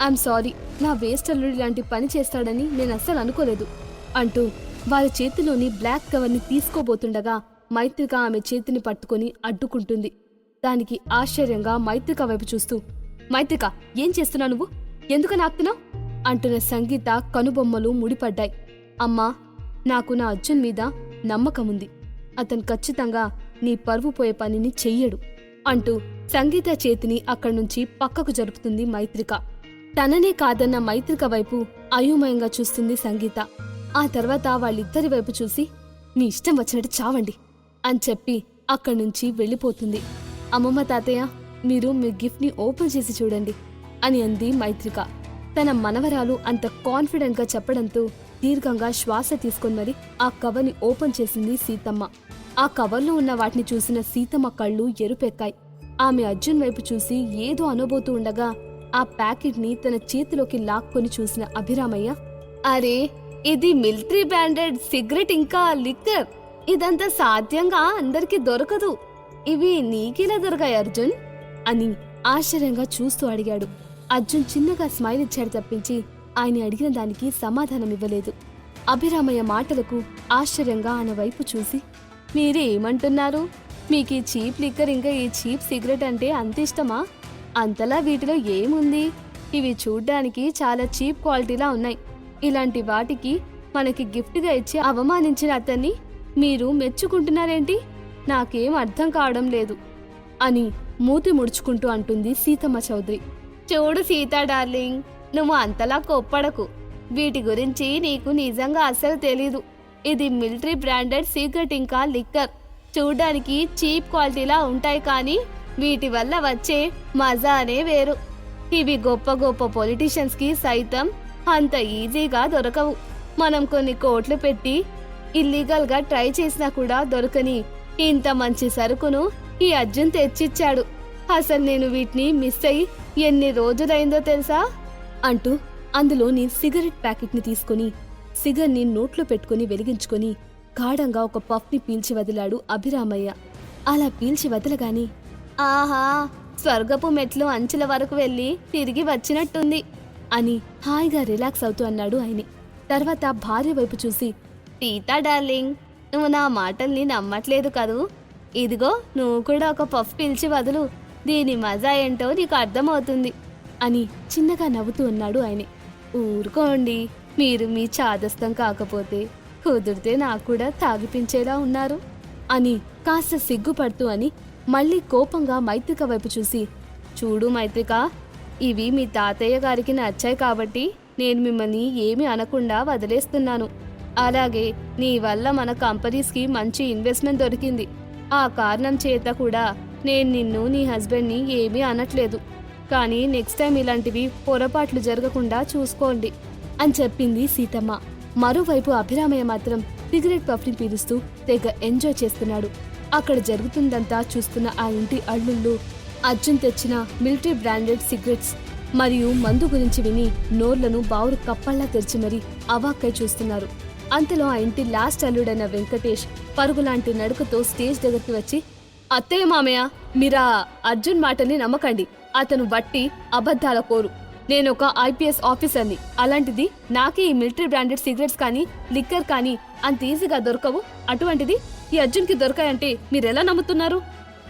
ఐఎమ్ సారీ, నా వేస్ట్ అల్లుడి లాంటి పని చేస్తాడని నేను అస్సలు అనుకోలేదు అంటూ వారి చేతిలోని బ్లాక్ కవర్ని తీసుకోబోతుండగా మైత్రిక ఆమె చేతిని పట్టుకుని అడ్డుకుంటుంది. దానికి ఆశ్చర్యంగా మైత్రిక వైపు చూస్తూ, మైత్రిక, ఏం చేస్తున్నావు నువ్వు? ఎందుకని ఆపుతున్నావు అంటున్న సంగీత కనుబొమ్మలు ముడిపడ్డాయి. అమ్మా, నాకు నా అర్జున్ మీద నమ్మకముంది, అతను ఖచ్చితంగా నీ పరువు పోయే పనిని చెయ్యడు అంటూ సంగీత చేతిని అక్కడ్నుంచి పక్కకు జరుపుతుంది మైత్రిక. తననే కాదన్న మైత్రిక వైపు అయోమయంగా చూస్తుంది సంగీత. ఆ తర్వాత వాళ్ళిద్దరి వైపు చూసి, మీ ఇష్టం వచ్చినట్టు చావండి అని చెప్పి అక్కడ్నుంచి వెళ్ళిపోతుంది. అమ్మమ్మ తాతయ్య, మీరు మీ గిఫ్ట్ని ఓపెన్ చేసి చూడండి అని అంది మైత్రిక. తన మనవరాలు అంత కాన్ఫిడెంట్గా చెప్పడంతో దీర్ఘంగా శ్వాస తీసుకొని మరి ఆ కవర్ని ఓపెన్ చేసింది సీతమ్మ. ఆ కవర్లో ఉన్న వాటిని చూసిన సీతమ్మ కళ్ళు ఎరుపెక్కాయి. ఆమె అర్జున్ వైపు చూసి ఏదో అనబోతూ ఉండగా ఆ ప్యాకెట్ని తన చేతిలోకి లాక్కొని చూసిన అభిరామయ్య, అరే, ఇది మిలిటరీ బ్రాండెడ్ సిగరెట్ ఇంకా లిక్కర్, ఇదంతా సాధ్యంగా అందరికీ దొరకదు, ఇవి నీకెలా దొరకాయి అర్జున్ అని ఆశ్చర్యంగా చూస్తూ అడిగాడు. అర్జున్ చిన్నగా స్మైల్ ఇచ్చాడు తప్పించి ఆయన అడిగిన దానికి సమాధానం ఇవ్వలేదు. అభిరామయ్య మాటలకు ఆశ్చర్యంగా ఆయన వైపు చూసి, మీరేమంటున్నారు? మీకు ఈ చీప్ లిక్కర్ ఇంకా ఈ చీప్ సిగరెట్ అంటే అంత ఇష్టమా? అంతలా వీటిలో ఏముంది? ఇవి చూడ్డానికి చాలా చీప్ క్వాలిటీలా ఉన్నాయి. ఇలాంటి వాటికి మనకి గిఫ్ట్గా ఇచ్చి అవమానించిన అతన్ని మీరు మెచ్చుకుంటున్నారేంటి? నాకేం అర్థం కావడం లేదు అని మూతి ముడుచుకుంటూ అంటుంది సీతమ్మ చౌదరి. చూడు సీతా డార్లింగ్, నువ్వు అంతలా కోప్పడకు. వీటి గురించి నీకు నిజంగా అస్సలు తెలీదు. ఇది మిలిటరీ బ్రాండెడ్ సిగరెట్ ఇంకా లిక్కర్. చూడ్డానికి చీప్ క్వాలిటీలా ఉంటాయి, కానీ వీటి వల్ల వచ్చే మజానే వేరు. ఇవి గొప్ప గొప్ప పొలిటీషియన్స్ కి సైతం అంత ఈజీగా దొరకవు. మనం కొన్ని కోట్లు పెట్టి ఇల్లీగల్ గా ట్రై చేసినా కూడా దొరకని ఇంత మంచి సరుకును ఈ అర్జున్ తెచ్చిచ్చాడు. అసలు నేను వీటిని మిస్ అయ్యి ఎన్ని రోజులైందో తెలుసా అంటూ అందులోని సిగరెట్ ప్యాకెట్ ని తీసుకుని సిగర్ని నోట్లో పెట్టుకుని వెలిగించుకుని గాఢంగా ఒక పఫ్ ని పీల్చి వదిలాడు అభిరామయ్య. అలా పీల్చి వదలగాని ఆహా, స్వర్గపు మెట్లు అంచుల వరకు వెళ్ళి తిరిగి వచ్చినట్టుంది అని హాయిగా రిలాక్స్ అవుతూ అన్నాడు ఆయన. తర్వాత భార్య వైపు చూసి, సీతా డార్లింగ్, నువ్వు నా మాటల్ని నమ్మట్లేదు కదూ? ఇదిగో నువ్వు కూడా ఒక పఫ్ పీల్చి వదులు, దీని మజా ఏంటో నీకు అర్థమవుతుంది అని చిన్నగా నవ్వుతూ అన్నాడు ఆయన. ఊరుకోండి, మీరు మీ చాదస్తం కాకపోతే కుదిరితే నాకు కూడా తాగిపించేలా ఉన్నారు అని కాస్త సిగ్గుపడుతూ అని మళ్ళీ కోపంగా మైత్రిక వైపు చూసి, చూడు మైత్రిక, ఇవి మీ తాతయ్య గారికి నచ్చాయి కాబట్టి నేను మిమ్మల్ని ఏమీ అనకుండా వదిలేస్తున్నాను. అలాగే నీ వల్ల మన కంపెనీస్కి మంచి ఇన్వెస్ట్మెంట్ దొరికింది. ఆ కారణం చేత కూడా నేను నిన్ను నీ హస్బెండ్ని ఏమీ అనట్లేదు. కానీ నెక్స్ట్ టైం ఇలాంటివి పొరపాట్లు జరగకుండా చూసుకోండి అని చెప్పింది సీతమ్మ. మరోవైపు అభిరామయ్య మాత్రం సిగరెట్ పఫ్ని పీలుస్తూ తెగ ఎంజాయ్ చేస్తున్నాడు. అక్కడ జరుగుతుందంతా చూస్తున్న ఆ ఇంటి అల్లుళ్ళు అర్జున్ తెచ్చిన మిలిటరీ బ్రాండెడ్ సిగరెట్స్ మరియు మందు గురించి విని నోర్లను బావురు కప్పల్లా తెరిచి మరీ అవాక్కై చూస్తున్నారు. అంతలో ఆ ఇంటి లాస్ట్ అల్లుడైన వెంకటేష్ పరుగులాంటి నడుకతో స్టేజ్ దగ్గరికి వచ్చి, అత్తయ్య మామయ్య, మీరా అర్జున్ మాటల్ని నమ్మకండి. అతను వట్టి అబద్ధాల కోరు. నేనొక ఐపీఎస్ ఆఫీసర్ని. అలాంటిది నాకే ఈ మిలిటరీ బ్రాండెడ్ సిగరెట్స్ కానీ లిక్కర్ కానీ అంత ఈజీగా దొరకవు. అటువంటిది ఈ అర్జున్కి దొరకాయంటే మీరెలా నమ్ముతున్నారు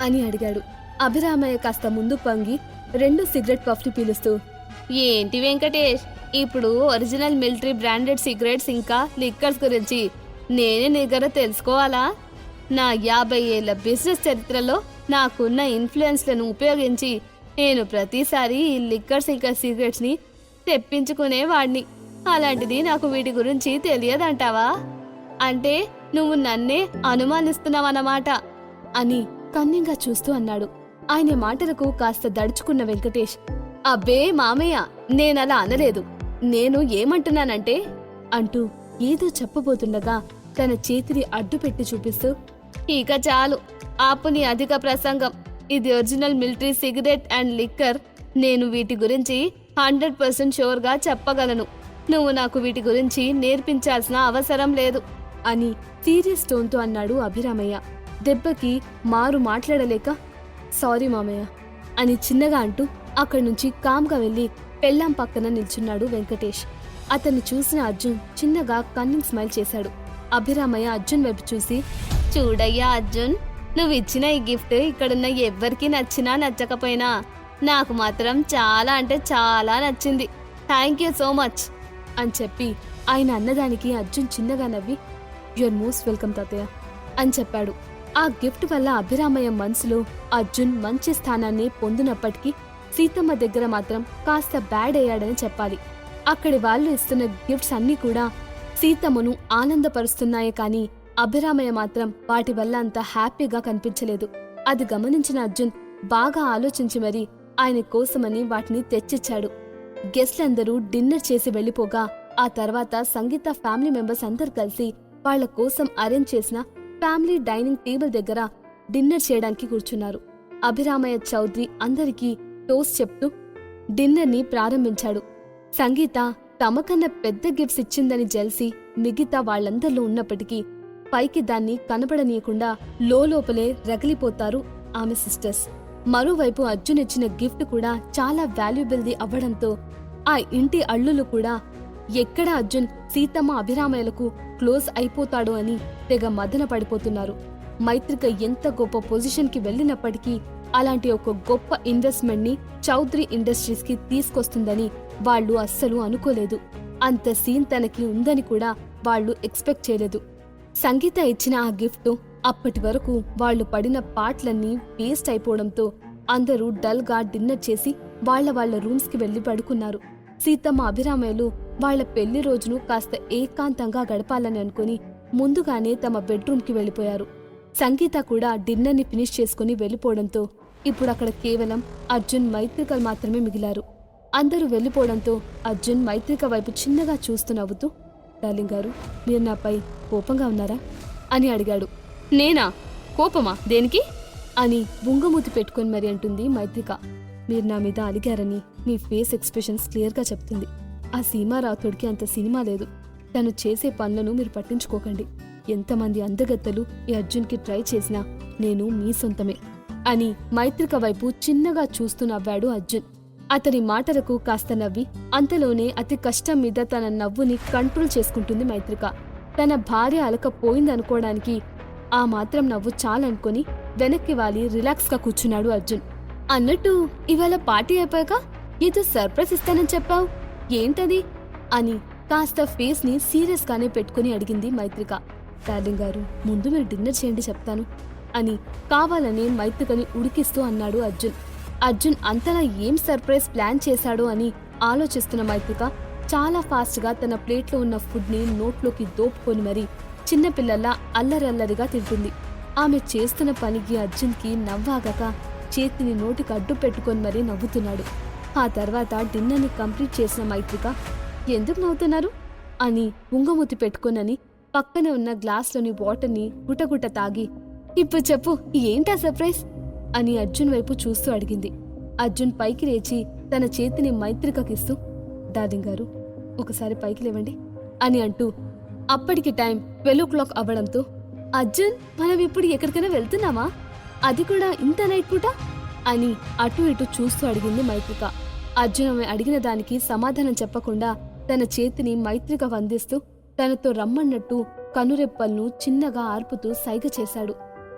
అని అడిగాడు. అభిరామయ్య కాస్త ముందు పంగి 2 సిగరెట్ పఫ్ని పీలుస్తూ, ఏంటి వెంకటేష్, ఇప్పుడు ఒరిజినల్ మిలిటరీ బ్రాండెడ్ సిగరెట్స్ ఇంకా లిక్కర్స్ గురించి నేనే నీ దగ్గర తెలుసుకోవాలా? నా 50 ఏళ్ల బిజినెస్ చరిత్రలో నాకున్న ఇన్ఫ్లుయెన్స్లను ఉపయోగించి నేను ప్రతిసారి ఈ లిక్కర్స్ ఇంకా సిగరెట్స్ని తెప్పించుకునేవాడిని. అలాంటిది నాకు వీటి గురించి తెలియదంటావా? అంటే నువ్వు నన్నే అనుమానిస్తున్నావన్నమాట అని కన్నింగా చూస్తూ అన్నాడు. ఆయన మాటలకు కాస్త దడుచుకున్న వెంకటేష్, అబ్బే మామయ్య, నేనలా అనలేదు. నేను ఏమంటున్నానంటే అంటూ ఏదో చెప్పబోతుండగా తన చేతిని అడ్డుపెట్టి చూపిస్తూ, ఇక చాలు, ఆపు నీ అధిక ప్రసంగం. ఇది original military cigarette and liquor. నేను వీటి గురించి 100% షూర్గా చెప్పగలను. నువ్వు నాకు వీటి గురించి నేర్పించాల్సిన అవసరం లేదు అని సీరియస్ టోన్తో అన్నాడు అభిరామయ్య. దెబ్బకి మారు మాట్లాడలేక, సారీ మామయ్య అని చిన్నగా అంటూ అక్కడి నుంచి కామ్గా వెళ్లి పెళ్ళాం పక్కన నిల్చున్నాడు వెంకటేష్. అతన్ని చూసిన అర్జున్ చిన్నగా కన్నింగ్ స్మైల్ చేశాడు. అభిరామయ్య అర్జున్ వైపు చూసి, చూడయ్యా అర్జున్, నువ్వు ఇచ్చిన ఈ గిఫ్ట్ ఇక్కడున్న ఎవ్వరికీ నచ్చినా నచ్చకపోయినా నాకు మాత్రం చాలా అంటే చాలా నచ్చింది. థ్యాంక్ యూ సో మచ్ అని చెప్పి ఆయన అన్నదానికి అర్జున్ చిన్నగా నవ్వి, యువర్ మోస్ట్ వెల్కమ్ తాతయ్య అని చెప్పాడు. ఆ గిఫ్ట్ వల్ల అభిరామయ్య మనసులో అర్జున్ మంచి స్థానాన్ని పొందినప్పటికీ సీతమ్మ దగ్గర మాత్రం కాస్త బ్యాడ్ అయ్యాడని చెప్పాలి. అక్కడి వాళ్ళు ఇస్తున్న గిఫ్ట్స్ అన్నీ కూడా సీతమ్మను ఆనందపరుస్తున్నాయే కానీ అభిరామయ్య మాత్రం వాటి వల్ల అంత హ్యాపీగా కనిపించలేదు. అది గమనించిన అర్జున్ బాగా ఆలోచించి మరీ ఆయన కోసమని వాటిని తెచ్చిచ్చాడు. గెస్ట్లందరూ డిన్నర్ చేసి వెళ్లిపోగా ఆ తర్వాత సంగీత ఫ్యామిలీ మెంబర్స్ అందరు కలిసి వాళ్ల కోసం అరేంజ్ చేసిన ఫ్యామిలీ డైనింగ్ టేబుల్ దగ్గర డిన్నర్ చేయడానికి కూర్చున్నారు. అభిరామయ్య చౌదరి అందరికీ టోస్ట్ చెప్తూ డిన్నర్ని ప్రారంభించాడు. సంగీత తమకన్నా పెద్ద గిఫ్ట్స్ ఇచ్చిందని జెల్సీ మిగతా వాళ్లందరిలో ఉన్నప్పటికీ పైకి దాన్ని కనపడనీయకుండా లోపలే రగిలిపోతారు ఆమె సిస్టర్స్. మరోవైపు అర్జున్ ఇచ్చిన గిఫ్ట్ కూడా చాలా వాల్యుబుల్ది అవ్వడంతో ఆ ఇంటి అల్లులు కూడా ఎక్కడ అర్జున్ సీతమ్మ అభిరామయ్యలకు క్లోజ్ అయిపోతాడు అని తెగ మదన పడిపోతున్నారు. మైత్రిక ఎంత గొప్ప పొజిషన్కి వెళ్ళినప్పటికీ అలాంటి ఒక గొప్ప ఇన్వెస్ట్మెంట్ని చౌదరి ఇండస్ట్రీస్కి తీసుకొస్తుందని వాళ్ళు అస్సలు అనుకోలేదు. అంత సీన్ తనకి ఉందని కూడా వాళ్ళు ఎక్స్పెక్ట్ చేయలేదు. సంగీత ఇచ్చిన ఆ గిఫ్ట్ అప్పటి వరకు వాళ్ళు పడిన పాటలన్నీ వేస్ట్ అయిపోవడంతో అందరూ డల్గా డిన్నర్ చేసి వాళ్ళ రూమ్స్కి వెళ్లి పడుకున్నారు. సీతమ్మ అభిరామయ్యలు వాళ్ల పెళ్లి రోజును కాస్త ఏకాంతంగా గడపాలని అనుకుని ముందుగానే తమ బెడ్రూమ్కి వెళ్లిపోయారు. సంగీత కూడా డిన్నర్ని ఫినిష్ చేసుకుని వెళ్లిపోవడంతో ఇప్పుడు అక్కడ కేవలం అర్జున్, మైత్రికలు మాత్రమే మిగిలారు. అందరూ వెళ్లిపోవడంతో అర్జున్ మైత్రిక వైపు చిన్నగా చూస్తూ నవ్వుతూ, డార్లింగ్ గారు, మీరు నాపై కోపంగా ఉన్నారా అని అడిగాడు. నేనా? కోపమా? దేనికి అని బుంగమూతి పెట్టుకుని మరి అంటుంది మైత్రిక. మీరు నా మీద అలిగారని మీ ఫేస్ ఎక్స్ప్రెషన్స్ క్లియర్గా చెప్తుంది. ఆ సీమారాతుడికి అంత సినిమా లేదు. తను చేసే పనులను మీరు పట్టించుకోకండి. ఎంతమంది అందగత్తెలు ఈ అర్జున్కి ట్రై చేసినా నేను మీ సొంతమే అని మైత్రిక వైపు చిన్నగా చూస్తూ నవ్వాడు అర్జున్. అతని మాటలకు కాస్త నవ్వి అంతలోనే అతి కష్టం మీద తన నవ్వుని కంట్రోల్ చేసుకుంటుంది మైత్రిక. తన భార్య అలకపోయిందనుకోవడానికి ఆ మాత్రం నవ్వు చాలనుకొని వెనక్కి వాలి రిలాక్స్గా కూర్చున్నాడు అర్జున్. అన్నట్టు ఇవాళ పార్టీ అయిపోయాక ఏదో సర్ప్రైజ్ ఇస్తానని చెప్పావు, ఏంటది అని కాస్త ఫేస్ ని సీరియస్ గానే పెట్టుకుని అడిగింది మైత్రిక. డార్లింగ్ గారు, ముందు మీరు డిన్నర్ చేయండి చెప్తాను అని కావాలని మైత్రికని ఉడికిస్తూ అన్నాడు అర్జున్. అర్జున్ అంతలా ఏం సర్ప్రైజ్ ప్లాన్ చేశాడో అని ఆలోచిస్తున్న మైత్రిక చాలా ఫాస్ట్ గా తన ప్లేట్లో ఉన్న ఫుడ్ ని నోట్లోకి దోపుకొని మరీ చిన్నపిల్లల్లా అల్లరల్లరిగా తింటుంది. ఆమె చేస్తున్న పనికి అర్జున్కి నవ్వాగక చేతిని నోటికి అడ్డు పెట్టుకొని మరీ నవ్వుతున్నాడు. ఆ తర్వాత డిన్నర్ని కంప్లీట్ చేసిన మైత్రిక, ఎందుకు నవ్వుతున్నారు అని ఉంగమూతి పెట్టుకొనని పక్కనే ఉన్న గ్లాస్లోని వాటర్ని గుటగుట తాగి, ఇప్పుడు చెప్పు ఏంటా సర్ప్రైజ్ అని అర్జున్ వైపు చూస్తూ అడిగింది. అర్జున్ పైకి లేచి తన చేతిని మైత్రికకిస్తూ, డార్లింగ్ గారు, ఒకసారి పైకి లేవండి అని అంటూ అప్పటికి టైం 12 అవ్వడంతో, అర్జున్, మనం ఇప్పుడు ఎక్కడికైనా వెళ్తున్నామా, అది కూడా ఇంత నైట్ పూట అని అటు ఇటు చూస్తూ అడిగింది మైత్రిక. అర్జున్ ఆమె అడిగిన దానికి సమాధానం చెప్పకుండా తన చేతిని మైత్రికకు అందిస్తూ తనతో రమ్మన్నట్టు కనురెప్పలను చిన్నగా ఆర్పుతూ సైగ చేశాడు.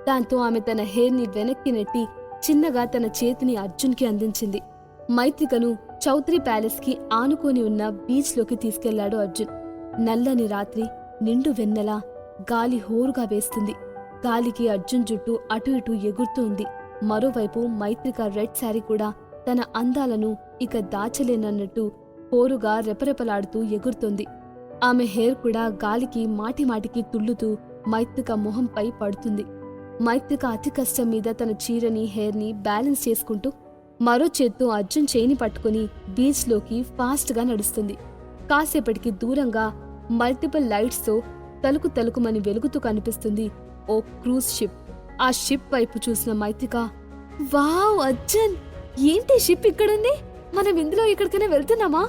దాంతో ఆమె తన హెయిర్ని వెనక్కి నెట్టి చిన్నగా తన చేతిని అర్జున్కి అందించింది. మైత్రికను చౌదరి ప్యాలెస్కి ఆనుకొని ఉన్న బీచ్లోకి తీసుకెళ్లాడు అర్జున్. నల్లని రాత్రి, నిండు వెన్నెల, గాలి హోరుగా వేస్తుంది. గాలికి అర్జున్ జుట్టు అటు ఇటు ఎగురుతూ ఉంది. మరోవైపు మైత్రిక రెడ్ శారీ కూడా తన అందాలను ఇక దాచలేనన్నట్టు హోరుగా రెపరెపలాడుతూ ఎగురుతోంది. ఆమె హెయిర్ కూడా గాలికి మాటిమాటికి తుళ్ళుతూ మైత్రిక మొహంపై పడుతుంది. మైత్రిక అతి కష్టం మీద తన చీరని, హెయిర్ని బ్యాలెన్స్ చేసుకుంటూ మరో చేత్తో అర్జున్ చేయిని పట్టుకుని బీచ్లోకి ఫాస్ట్గా నడుస్తుంది. కాసేపటికి దూరంగా మల్టిపుల్ లైట్స్తో తలుకు తలుకుమని వెలుగుతూ కనిపిస్తుంది ఓ క్రూజ్ షిప్. ఆ షిప్ వైపు చూసిన మైత్రిక, వావ్ అర్జున్, ఏంటి షిప్ ఇక్కడుంది, మనం ఇందులో ఎక్కడికైనా వెళ్తున్నామా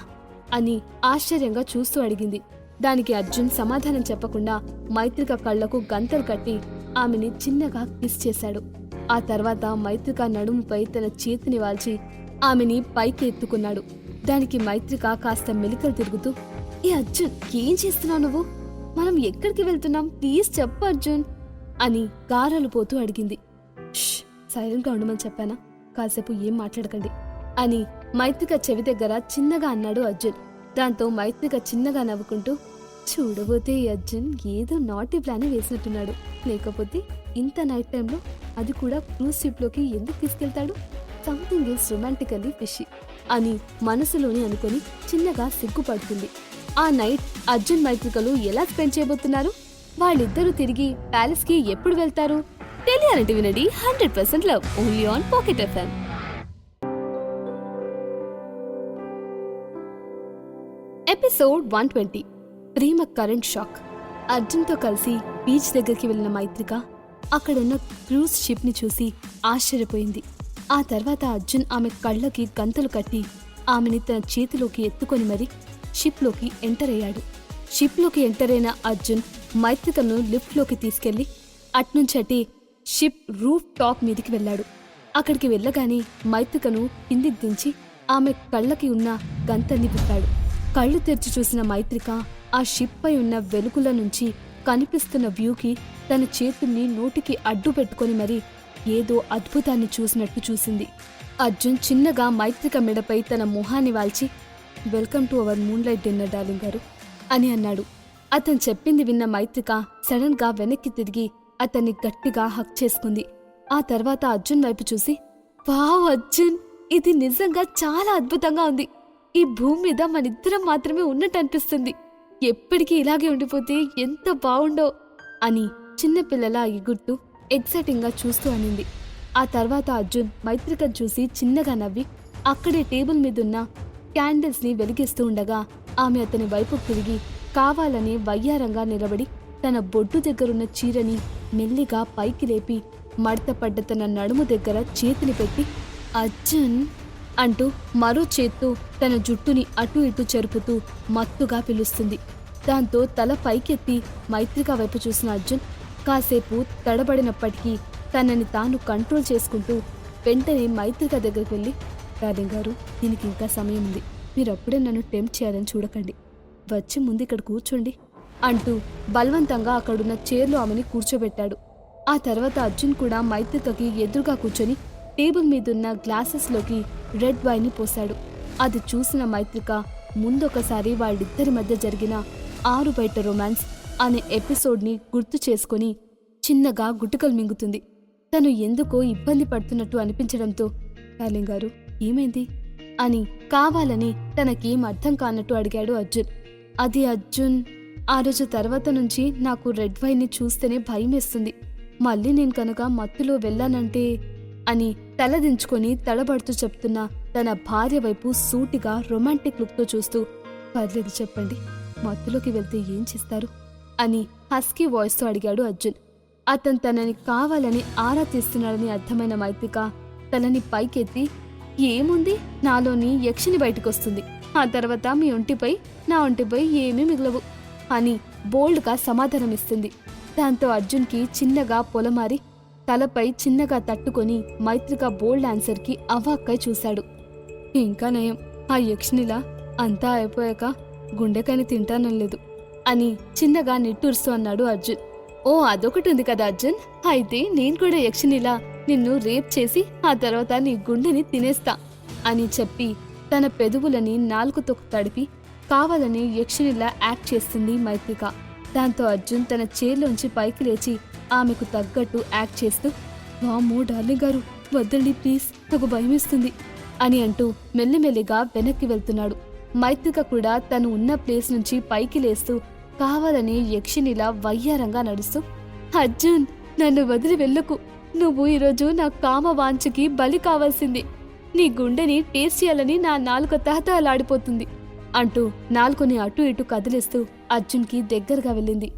అని ఆశ్చర్యంగా చూస్తూ అడిగింది. దానికి అర్జున్ సమాధానం చెప్పకుండా మైత్రిక కళ్లకు గంతలు కట్టి ఆమెని చిన్నగా కిస్ చేశాడు. ఆ తర్వాత మైత్రిక నడుముపై తన చేతిని వాల్చి ఆమెని పైకి ఎత్తుకున్నాడు. దానికి మైత్రిక కాస్త మెలికలు తిరుగుతూ, ఏ అర్జున్, ఏం చేస్తున్నావు నువ్వు, మనం ఎక్కడికి వెళ్తున్నాం, ప్లీజ్ చెప్పు అర్జున్ అని గారాలు పోతూ అడిగింది. సైలెంట్గా ఉండమని చెప్పానా, కాసేపు ఏం మాట్లాడకండి అని మైత్రిక చెవి దగ్గర చిన్నగా అన్నాడు అర్జున్. దాంతో మైత్రిక చిన్నగా నవ్వుకుంటూ, చూడబోతే ఈ అర్జున్ ఏదో నాటి ప్లాన్ వేసినట్టున్నాడు, లేకపోతే ఇంత నైట్ టైంలో, అది కూడా క్రూజ్ షిప్లోకి ఎందుకు తీసుకెళ్తాడు, సంథింగ్ ఈజ్ రొమాంటికల్లీ ఫిషీ అని మనసులోని అనుకుని చిన్నగా సిగ్గుపడుతుంది. ఆ నైట్ అర్జున్ మైత్రికలు ఎలా స్పెండ్ చేయబోతున్నారు, వాళ్ళిద్దరూ తిరిగి ప్యాలెస్కి ఎప్పుడు వెళ్తారు తెలియాలంటే వినండి 100% love only on pocket FM. Episode 120 ప్రేమ కరెంట్ షాక్. అర్జున్తో కలిసి బీచ్ దగ్గరికి వెళ్లిన మైత్రిక అక్కడున్న క్రూజ్ షిప్ ని చూసి ఆశ్చర్యపోయింది. ఆ తర్వాత అర్జున్ ఆమె కళ్ళకి గంతలు కట్టి ఆమెని తన చేతిలోకి ఎత్తుకొని మరీ షిప్లోకి ఎంటర్ అయ్యాడు. షిప్లోకి ఎంటర్ అయిన అర్జున్ మైత్రికను లిఫ్ట్లోకి తీసుకెళ్లి అట్నుంచటి షిప్ రూఫ్ టాప్ మీదికి వెళ్లాడు. అక్కడికి వెళ్ళగానే మైత్రికను కిందికి దించి ఆమె కళ్ళకి ఉన్న గంతల్ని విప్పాడు. కళ్ళు తెరిచి చూసిన మైత్రిక ఆ షిప్ పై ఉన్న వెలుగుల నుంచి కనిపిస్తున్న వ్యూకి తన చేతుల్ని నోటికి అడ్డు పెట్టుకొని మరీ ఏదో అద్భుతాన్ని చూసినట్టు చూసింది. అర్జున్ చిన్నగా మైత్రిక మెడపై తన మొహాన్ని వాల్చి, welcome to our moonlight dinner darling గారు అని అన్నాడు. అతను చెప్పింది విన్న మైత్రిక సడన్ గా వెనక్కి తిరిగి అతన్ని గట్టిగా హక్ చేసుకుంది. ఆ తర్వాత అర్జున్ వైపు చూసి, వావ్ అర్జున్, ఇది నిజంగా చాలా అద్భుతంగా ఉంది. ఈ భూమి మీద మనిద్దరం మాత్రమే ఉన్నట్టు అనిపిస్తుంది. ఎప్పటికీ ఇలాగే ఉండిపోతే ఎంత బావుండో అని చిన్నపిల్లలా ఎగురుతూ ఎక్సైటింగ్ గా చూస్తూ అనింది. ఆ తర్వాత అర్జున్ మైత్రికను చూసి చిన్నగా నవ్వి అక్కడే టేబుల్ మీదున్న క్యాండిల్స్ ని వెలిగిస్తూ ఉండగా ఆమె అతని వైపు తిరిగి కావాలని వయ్యారంగా నిలబడి తన బొడ్డు దగ్గరున్న చీరని మెల్లిగా పైకి లేపి మడతపడ్డ తన నడుము దగ్గర చేతిని పెట్టి అర్జున్ అంటూ మరో చేత్తో తన జుట్టుని అటూ ఇటూ చెరుపుతూ మత్తుగా పిలుస్తుంది. దాంతో తల పైకెత్తి మైత్రిక వైపు చూసిన అర్జున్ కాసేపు తడబడినప్పటికీ తనని తాను కంట్రోల్ చేసుకుంటూ వెంటనే మైత్రిక దగ్గరికి వెళ్ళి, డార్లింగ్ గారు, దీనికి ఇంకా సమయం ఉంది. మీరప్పుడే నన్ను టెంప్ట్ చేయాలని చూడకండి. వచ్చి ముందు ఇక్కడ కూర్చోండి అంటూ బలవంతంగా అక్కడున్న చైర్లో ఆమెని కూర్చోబెట్టాడు. ఆ తర్వాత అర్జున్ కూడా మైత్రికకి ఎదురుగా కూర్చొని టేబుల్ మీదున్న గ్లాసెస్లోకి రెడ్ వైన్ని పోశాడు. అది చూసిన మైత్రిక ముందొకసారి వాళ్ళిద్దరి మధ్య జరిగిన 6 బయట రొమాన్స్ అనే ఎపిసోడ్ని గుర్తు చేసుకుని చిన్నగా గుటుకలు మింగుతుంది. తను ఎందుకో ఇబ్బంది పడుతున్నట్టు అనిపించడంతో, డార్లింగ్ గారు, ఏమైంది అని కావాలని తనకేం అర్థం కానట్టు అడిగాడు అర్జున్. అది అర్జున్, ఆ రోజు తర్వాత నుంచి నాకు రెడ్ వైన్ని చూస్తేనే భయమేస్తుంది. మళ్ళీ నేను కనుక మత్తులో వెళ్ళానంటే అని తలదించుకొని తడబడుతూ చెప్తున్న తన భార్య వైపు సూటిగా రొమాంటిక్ లుక్తో చూస్తూ, పర్లేదు చెప్పండి, మత్తులోకి వెళ్తే ఏం చేస్తారు అని హస్కీ వాయిస్తో అడిగాడు అర్జున్. అతను తనని కావాలని ఆరా తీస్తున్నాడని అర్థమైన మైత్రిక తనని పైకెత్తి, ఏముంది, నాలోని యక్షిని బయటకొస్తుంది. ఆ తర్వాత మీ ఒంటిపై నా ఒంటిపై ఏమీ మిగలవు అని బోల్డ్గా సమాధానమిస్తుంది. దాంతో అర్జున్కి చిన్నగా పొలమారి తలపై చిన్నగా తట్టుకొని మైత్రిక బోల్డ్ ఆన్సర్కి అవాక్కై చూశాడు. ఇంకా నయం, ఆ యక్షినిలా అంతా అయిపోయాక గుండెకాయని తింటానలేదు అని చిన్నగా నిట్టూరుస్తూ అన్నాడు అర్జున్. ఓ, అదొకటి ఉంది కదా అర్జున్, అయితే నేను కూడా యక్షినిలా నిన్ను రేప్ చేసి ఆ తర్వాత నీ గుండెని తినేస్తా అని చెప్పి తన పెదవులని నాలుకతో తడిపి కావాలని యక్షినిలా యాక్ట్ చేస్తుంది మైత్రిక. దాంతో అర్జున్ తన చైర్లోంచి పైకి లేచి ఆమెకు తగ్గట్టు యాక్ట్ చేస్తూ, వామ్మో డార్లింగ్ గారు, వద్దండి ప్లీజ్, నాకు భయమేస్తుంది అని అంటూ మెల్లిమెల్లిగా వెనక్కి వెళ్తున్నాడు. మైత్రిక కూడా తను ఉన్న ప్లేస్ నుంచి పైకి లేస్తూ కావాలని యక్షినిలా వయ్యారంగా నడుస్తూ, అర్జున్, నన్ను వదిలి వెళ్ళకు, నువ్వు ఈరోజు నా కామ వాంఛకి బలి కావాల్సింది. నీ గుండెని టేస్ట్ చేయాలని నా నాలుక తహతహలాడిపోతుంది అంటూ నాలుకని అటూ ఇటూ కదిలిస్తూ అర్జున్కి దగ్గరగా వెళ్ళింది.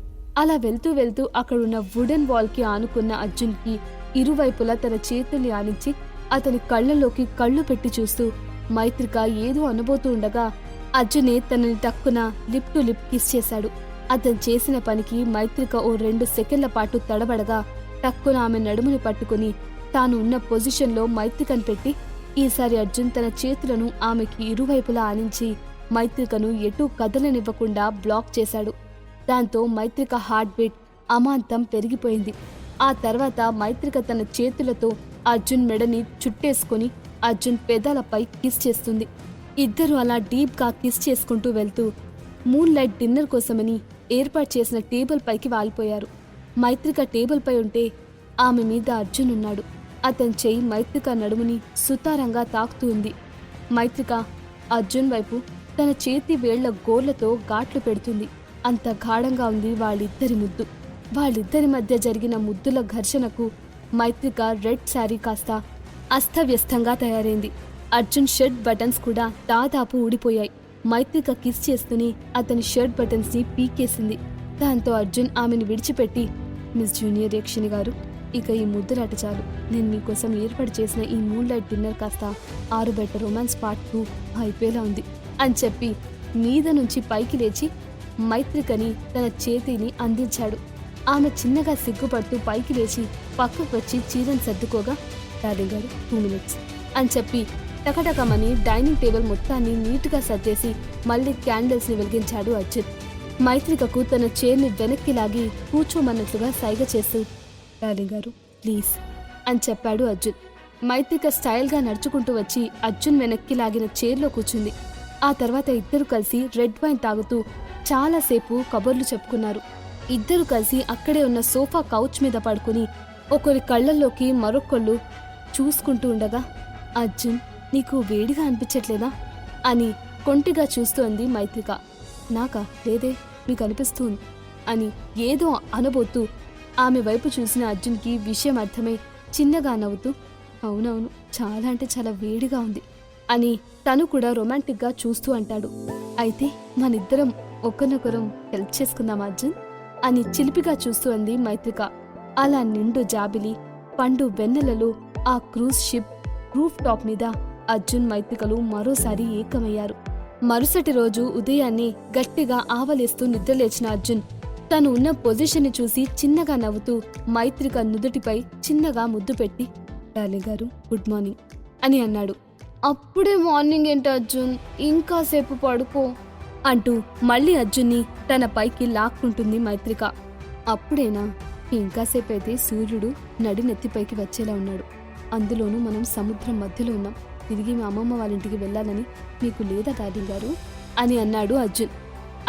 అలా వెళ్తూ వెళ్తూ అక్కడున్న వుడెన్ వాల్కి ఆనుకున్న అర్జున్కి ఇరువైపులా తన చేతుల్ని ఆనించి అతని కళ్ళలోకి కళ్ళు పెట్టి చూస్తూ మైత్రిక ఏదో అనబోతూ ఉండగా అర్జునే తనని టక్కున లిప్ టు లిప్ కిస్ చేశాడు. అతను చేసిన పనికి మైత్రిక ఓ 2 సెకండ్ల పాటు తడబడగా టక్కున ఆమె నడుముని పట్టుకుని తాను ఉన్న పొజిషన్లో మైత్రికను పెట్టి ఈసారి అర్జున్ తన చేతులను ఆమెకి ఇరువైపులా ఆనించి మైత్రికను ఎటూ కదలనివ్వకుండా బ్లాక్ చేశాడు. దాంతో మైత్రిక హార్ట్ బీట్ అమాంతం పెరిగిపోయింది. ఆ తర్వాత మైత్రిక తన చేతులతో అర్జున్ మెడని చుట్టేసుకుని అర్జున్ పెదాలపై కిస్ చేస్తుంది. ఇద్దరు అలా డీప్గా కిస్ చేసుకుంటూ వెళ్తూ మూన్ లైట్ డిన్నర్ కోసమని ఏర్పాటు చేసిన టేబుల్ పైకి వాలిపోయారు. మైత్రిక టేబుల్ పై ఉంటే ఆమె మీద అర్జున్ ఉన్నాడు. అతని చెయ్యి మైత్రిక నడుముని సుతారంగా తాకుతూ ఉంది. మైత్రిక అర్జున్ వైపు తన చేతి వేళ్ల గోర్లతో ఘాట్లు పెడుతుంది. అంత గాఢంగా ఉంది వాళ్ళిద్దరి ముద్దు. వాళ్ళిద్దరి మధ్య జరిగిన ముద్దుల ఘర్షణకు మైత్రిక రెడ్ శారీ కాస్త అస్తవ్యస్తంగా తయారైంది. అర్జున్ షర్ట్ బటన్స్ కూడా దాదాపు ఊడిపోయాయి. మైత్రిక కిస్ చేస్తూనే అతని షర్ట్ బటన్స్ ని పీకేసింది. దాంతో అర్జున్ ఆమెను విడిచిపెట్టి, మిస్ జూనియర్ యక్షిని గారు, ఇక ఈ ముద్దులాట చాలు. నేను మీకోసం ఏర్పాటు చేసిన ఈ మూన్ లైట్ డిన్నర్ కాస్త 6 బయట రొమాన్స్ పార్ట్ 2 అయిపోయేలా ఉంది అని చెప్పి మీద నుంచి పైకి లేచి మైత్రికని తన చేతిని అందించాడు. ఆమె చిన్నగా సిగ్గుపడుతూ పైకి లేచి పక్కకు వచ్చి చీరను సర్దుకోగా, డార్లింగ్ గారు 2 మినిట్స్ అని చెప్పి టకటకమని డైనింగ్ టేబుల్ మొత్తాన్ని నీట్గా సర్దేసి మళ్ళీ క్యాండిల్స్ని వెలిగించాడు అర్జున్. మైత్రికకు తన చైర్ని వెనక్కి లాగి కూర్చోమన్నట్లుగా సైగ చేస్తూ, డార్లింగ్ గారు ప్లీజ్ అని చెప్పాడు అర్జున్. మైత్రిక స్టైల్గా నడుచుకుంటూ వచ్చి అర్జున్ వెనక్కి లాగిన చైర్లో కూర్చుంది. ఆ తర్వాత ఇద్దరు కలిసి రెడ్ వైన్ తాగుతూ చాలాసేపు కబుర్లు చెప్పుకున్నారు. ఇద్దరు కలిసి అక్కడే ఉన్న సోఫా కౌచ్ మీద పడుకుని ఒకరి కళ్ళల్లోకి మరొకళ్ళు చూసుకుంటూ ఉండగా, అర్జున్ నీకు వేడిగా అనిపించట్లేదా అని కొంటిగా చూస్తూ అంది మైత్రిక. నాకా లేదే, మీకు అనిపిస్తుంది అని ఏదో అనబోతూ ఆమె వైపు చూసిన అర్జున్కి విషయం అర్థమై చిన్నగా నవ్వుతూ, అవునవును చాలా అంటే చాలా వేడిగా ఉంది అని తను కూడా రొమాంటిక్గా చూస్తూ అంటాడు. అయితే మనిద్దరం ఒకరినొకరం హెల్ప్ చేసుకుందాం అర్జున్ అని చిలిపిగా చూస్తూ అంది మైత్రిక. అలా నిండు జాబిలి పండు వెన్నెలలో ఆ క్రూజ్ షిప్ రూఫ్ టాప్ మీద అర్జున్ మైత్రికలు మరోసారి ఏకమయ్యారు. మరుసటి రోజు ఉదయాన్నే గట్టిగా ఆవలేస్తూ నిద్రలేచిన అర్జున్ తను ఉన్న పొజిషన్ని చూసి చిన్నగా నవ్వుతూ మైత్రిక నుదుటిపై చిన్నగా ముద్దు పెట్టి, డార్లింగ్ గారు గుడ్ మార్నింగ్ అని అన్నాడు. అప్పుడే మార్నింగ్ ఏంటి అర్జున్, ఇంకాసేపు పడుకో అంటూ మళ్ళీ అర్జున్ని తన పైకి లాక్కుంటుంది మైత్రిక. అప్పుడేనా? ఇంకాసేపు అయితే సూర్యుడు నడినెత్తిపైకి వచ్చేలా ఉన్నాడు. అందులోనూ మనం సముద్రం మధ్యలో ఉన్నాం. తిరిగి మా అమ్మమ్మ వాళ్ళ ఇంటికి వెళ్ళాలని మీకు లేదా డార్లింగ్ గారు అని అన్నాడు అర్జున్.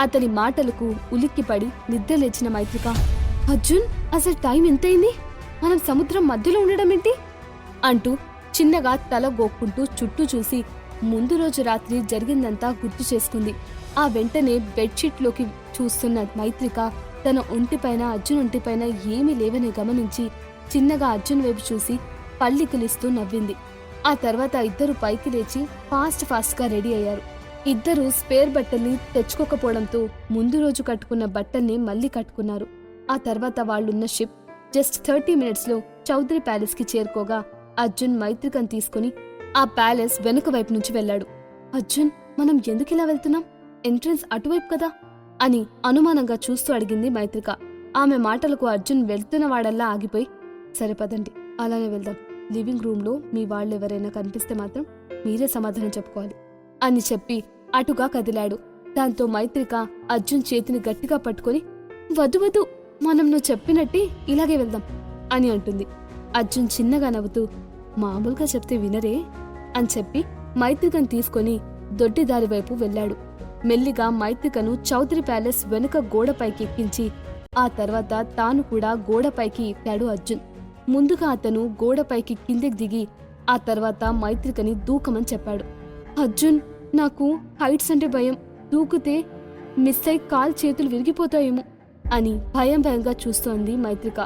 అతని మాటలకు ఉలిక్కిపడి నిద్రలేచిన మైత్రిక, అర్జున్ అసలు టైం ఎంతైంది, మనం సముద్రం మధ్యలో ఉండడం ఏంటి అంటూ చిన్నగా తల గోక్కుంటూ చుట్టూ చూసి ముందు రోజు రాత్రి జరిగిందంతా గుర్తు చేసుకుంది. ఆ వెంటనే బెడ్షీట్లోకి చూస్తున్న మైత్రిక తన ఒంటిపైన అర్జున్ ఒంటిపైన ఏమీ లేవని గమనించి చిన్నగా అర్జున్ వైపు చూసి పళ్ళికిలిస్తూ నవ్వింది. ఆ తర్వాత ఇద్దరు పైకి లేచి ఫాస్ట్గా రెడీ అయ్యారు. ఇద్దరు స్పేర్ బట్టల్ని తెచ్చుకోకపోవడంతో ముందు రోజు కట్టుకున్న బట్టల్ని మళ్ళీ కట్టుకున్నారు. ఆ తర్వాత వాళ్లున్న షిప్ జస్ట్ 30 minutesలో చౌదరి ప్యాలెస్కి చేరుకోగా అర్జున్ మైత్రికను తీసుకుని ఆ ప్యాలెస్ వెనుక వైపు నుంచి వెళ్లాడు. అర్జున్ మనం ఎందుకిలా వెళ్తున్నాం, ఎంట్రన్స్ అటువైపు కదా అని అనుమానంగా చూస్తూ అడిగింది మైత్రిక. ఆమె మాటలకు అర్జున్ వెళ్తున్న వాడల్లా ఆగిపోయి, సరే పదండి అలానే వెళ్దాం, లివింగ్ రూమ్లో మీ వాళ్ళెవరైనా కనిపిస్తే మాత్రం మీరే సమాధానం చెప్పుకోవాలి అని చెప్పి అటుగా కదిలాడు. దాంతో మైత్రిక అర్జున్ చేతిని గట్టిగా పట్టుకొని, వద్దు వద్దు మనం నువ్వు చెప్పినట్టే ఇలాగే వెళ్దాం అని అంటుంది. అర్జున్ చిన్నగా నవ్వుతూ, మామూలుగా చెప్తే వినరే అని చెప్పి మైత్రికను తీసుకొని దొడ్డిదారి వైపు వెళ్లాడు. మెల్లిగా మైత్రికను చౌదరి ప్యాలెస్ వెనుక గోడపైకి ఎక్కించి ఆ తర్వాత తాను కూడా గోడపైకి ఎక్కాడు అర్జున్. ముందుగా అతను గోడపైకి కిందికి దిగి ఆ తర్వాత మైత్రికని దూకమని చెప్పాడు. అర్జున్ నాకు హైట్స్ అంటే భయం, దూకితే మిస్ అయి కాలు చేతులు విరిగిపోతాయేమో అని భయంగా చూస్తోంది మైత్రిక.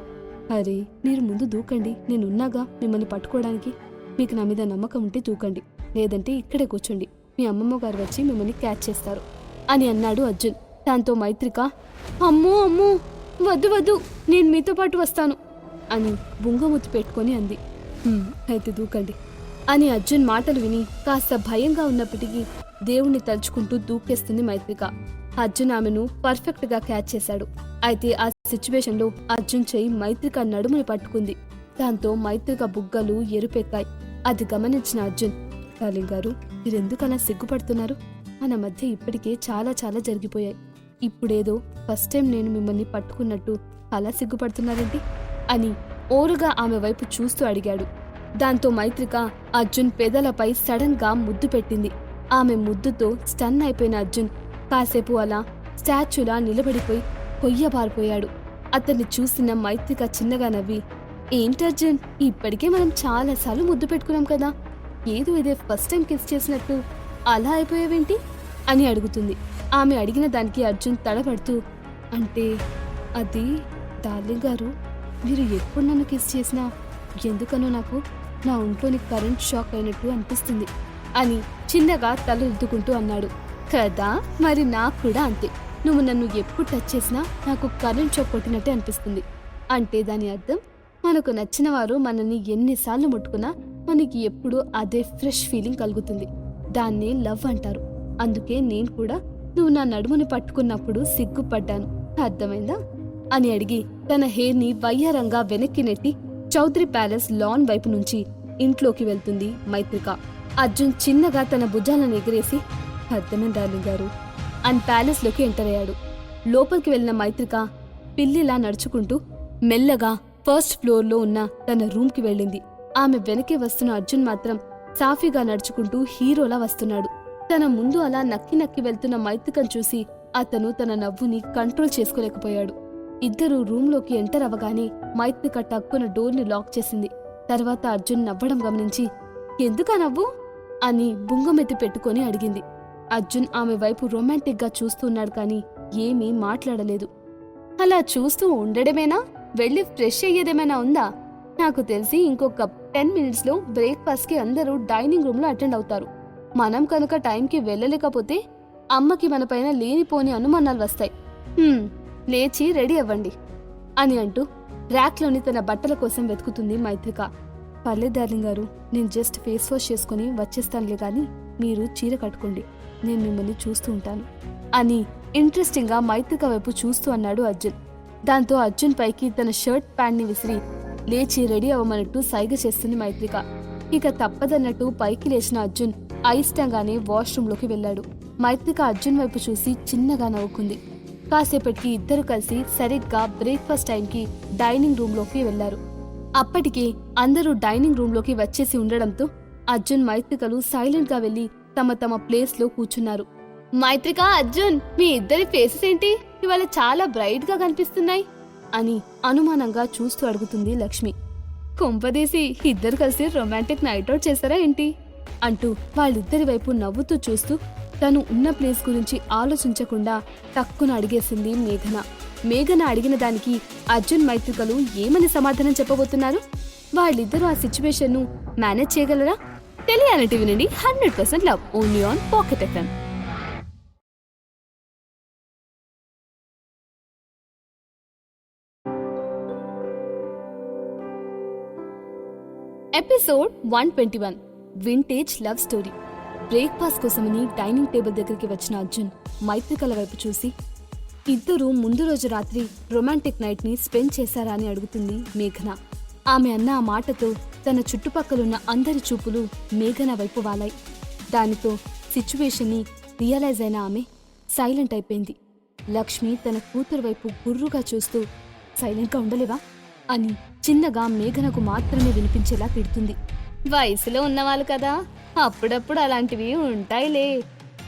అరే మీరు ముందు దూకండి, నేనున్నాగా మిమ్మల్ని పట్టుకోవడానికి, మీకు నా మీద నమ్మకం ఉంటే దూకండి, లేదంటే ఇక్కడే కూర్చోండి, మీ అమ్మమ్మ గారు వచ్చి మిమ్మల్ని క్యాచ్ చేస్తారు అని అన్నాడు అర్జున్. దాంతో మైత్రిక, అమ్మో అమ్మో వద్దు వద్దు నేను మీతో పాటు వస్తాను అని బుంగముత్తు పెట్టుకొని అంది. అయితే దూకండి అని అర్జున్ మాటలు విని కాస్త భయంగా ఉన్నప్పటికీ దేవుణ్ణి తలుచుకుంటూ దూకేస్తుంది మైత్రిక. అర్జున్ ఆమెను పర్ఫెక్ట్గా క్యాచ్ చేశాడు. అయితే ఆ సిచ్యువేషన్లో అర్జున్ చెయ్యి మైత్రిక నడుముని పట్టుకుంది. దాంతో మైత్రిక బుగ్గలు ఎరుపెక్కాయి. అది గమనించిన అర్జున్, డార్లింగ్ గారు మీరెందుకలా సిగ్గుపడుతున్నారు, మన మధ్య ఇప్పటికే చాలా జరిగిపోయాయి, ఇప్పుడేదో ఫస్ట్ టైం నేను మిమ్మల్ని పట్టుకున్నట్టు అలా సిగ్గుపడుతున్నారేంటి అని ఓరుగా ఆమె వైపు చూస్తూ అడిగాడు. దాంతో మైత్రిక అర్జున్ పెదలపై సడన్ గా ముద్దు పెట్టింది. ఆమె ముద్దుతో స్టన్ అయిపోయిన అర్జున్ కాసేపు అలా స్టాచ్యూలా నిలబడిపోయి కొయ్యబారిపోయాడు. అతన్ని చూసిన మైత్రిక చిన్నగా నవ్వి, ఏంటర్జున్ ఇప్పటికే మనం చాలాసార్లు ముద్దు పెట్టుకున్నాం కదా, ఏదో ఇదే ఫస్ట్ టైం కిస్ చేసినట్టు అలా అయిపోయావేంటి అని అడుగుతుంది. ఆమె అడిగిన దానికి అర్జున్ తడబడుతూ, అంటే అది డార్లింగ్ గారు మీరు ఎప్పుడు నన్ను కిస్ చేసినా ఎందుకనో నాకు నా ఒంట్లోని కరెంట్ షాక్ అయినట్టు అనిపిస్తుంది అని చిన్నగా తల రుద్దుకుంటూ అన్నాడు. కదా మరి నాకు కూడా అంతే, నువ్వు నన్ను ఎప్పుడు టచ్ చేసినా నాకు కరెంట్ షాక్ కొట్టినట్టే అనిపిస్తుంది. అంటే దాని అర్థం మనకు నచ్చిన వారు మనల్ని ఎన్నిసార్లు ముట్టుకున్నా మనకి ఎప్పుడూ అదే ఫ్రెష్ ఫీలింగ్ కలుగుతుంది. దాన్నే లవ్ అంటారు. అందుకే నేను కూడా నువ్వు నా నడుముని పట్టుకున్నప్పుడు సిగ్గుపడ్డాను, అర్థమైందా అని అడిగి తన హెయిర్ని వయ్యారంగా వెనక్కి నెట్టి చౌదరి ప్యాలెస్ లాన్ వైపు నుంచి ఇంట్లోకి వెళ్తుంది మైత్రిక. అర్జున్ చిన్నగా తన భుజాలను ఎగిరేసి, అర్థమే డార్లింగ్ గారు అని ప్యాలెస్లోకి ఎంటర్ అయ్యాడు. లోపలికి వెళ్ళిన మైత్రిక పిల్లిలా నడుచుకుంటూ మెల్లగా ఫస్ట్ ఫ్లోర్లో ఉన్న తన రూమ్కి వెళ్ళింది. ఆమె వెనకే వస్తున్న అర్జున్ మాత్రం సాఫీగా నడుచుకుంటూ హీరోలా వస్తున్నాడు. తన ముందు అలా నక్కి నక్కి వెళ్తున్న మైత్రికను చూసి అతను తన నవ్వుని కంట్రోల్ చేసుకోలేకపోయాడు. ఇద్దరూ రూంలోకి ఎంటర్ అవ్వగానే మైత్రిక టక్కున డోర్ని లాక్ చేసింది. తర్వాత అర్జున్ నవ్వడం గమనించి ఎందుకా నవ్వు అని బుంగమెత్తి పెట్టుకొని అడిగింది. అర్జున్ ఆమె వైపు రొమాంటిక్గా చూస్తున్నాడు కానీ ఏమీ మాట్లాడలేదు. అలా చూస్తూ ఉండడమేనా? వెళ్ళి ఫ్రెష్ అయ్యేదేమైనా ఉందా? నాకు తెలిసి ఇంకొక 10 మినిట్స్లో బ్రేక్ఫాస్ట్కి అందరూ డైనింగ్ రూమ్లో అటెండ్ అవుతారు. మనం కనుక టైంకి వెళ్ళలేకపోతే అమ్మకి మనపైన లేనిపోని అనుమానాలు వస్తాయి. లేచి రెడీ అవ్వండి అని అంటూ ర్యాక్లోని తన బట్టల కోసం వెతుకుతుంది మైత్రిక. పర్లేదు డార్లింగ్ గారు, నేను జస్ట్ ఫేస్ వాష్ చేసుకుని వచ్చేస్తానులే గాని మీరు చీర కట్టుకోండి, నేను మిమ్మల్ని చూస్తూ ఉంటాను అని ఇంట్రెస్టింగ్గా మైత్రిక వైపు చూస్తూ అన్నాడు అర్జున్. దాంతో అర్జున్ పైకి తన షర్ట్ ప్యాంట్ని విసిరి లేచి రెడీ అవ్వమన్నట్టు సైగ చేస్తుంది మైత్రిక. ఇక తప్పదన్నట్టు పైకి లేచిన అర్జున్ అయిష్టంగానే వాష్రూంలోకి వెళ్ళాడు. మైత్రిక అర్జున్ వైపు చూసి చిన్నగా నవ్వుకుంది. కాసేపటికి ఇద్దరు కలిసి సరిగ్గా బ్రేక్ఫాస్ట్ టైంకి డైనింగ్ రూమ్లోకి వెళ్లారు. అప్పటికే అందరూ డైనింగ్ రూమ్లోకి వచ్చేసి ఉండడంతో అర్జున్ మైత్రికలు సైలెంట్గా వెళ్లి తమ తమ ప్లేస్లో కూర్చున్నారు. మైత్రిక, అర్జున్, మీ ఇద్దరి ఫేసెస్ ఏంటి ఇవాళ చాలా బ్రైట్గా కనిపిస్తున్నాయి అని అనుమానంగా చూస్తూ అడుగుతుంది లక్ష్మి. కొంపదీసి ఇద్దరు కలిసి రొమాంటిక్ నైట్ అవుట్ చేశారా ఏంటి అంటూ వాళ్ళిద్దరి వైపు నవ్వుతూ చూస్తూ తను ఉన్న ప్లేస్ గురించి ఆలోచించకుండా టక్కున అడిగేసింది మేఘన. మేఘన అడిగిన దానికి అర్జున్ మైత్రికలు ఏమని సమాధానం చెప్పబోతున్నారు? వాళ్ళిద్దరూ ఆ సిచ్యువేషన్ను మేనేజ్ చేయగలరా? తెలియాలంటే వినండి 100% love only on pocket FM. Episode 121 vintage love story. Breakfast కోసమని డైనింగ్ టేబుల్ దగ్గరికి వచ్చిన అర్జున్ మైత్రికల వైపు చూసి ఇద్దరూ ముందు రోజు రాత్రి రొమాంటిక్ నైట్ ని స్పెండ్ చేశారా అని అడుగుతుంది మేఘన. ఆమె అన్న ఆ మాటతో తన చుట్టుపక్కలున్న అందరి చూపులు మేఘన వైపు వాలాయి. దానితో సిచ్యువేషన్ ని రియలైజ్ అయిన ఆమె సైలెంట్ అయిపోయింది. లక్ష్మి తన కూతురు వైపు గుర్రుగా చూస్తూ సైలెంట్గా ఉండలేవా అని చిన్నగా మేఘనకు మాత్రమే వినిపించేలా తిడుతుంది. వయసులో ఉన్నవాళ్ళు కదా, అప్పుడప్పుడు అలాంటివి ఉంటాయిలే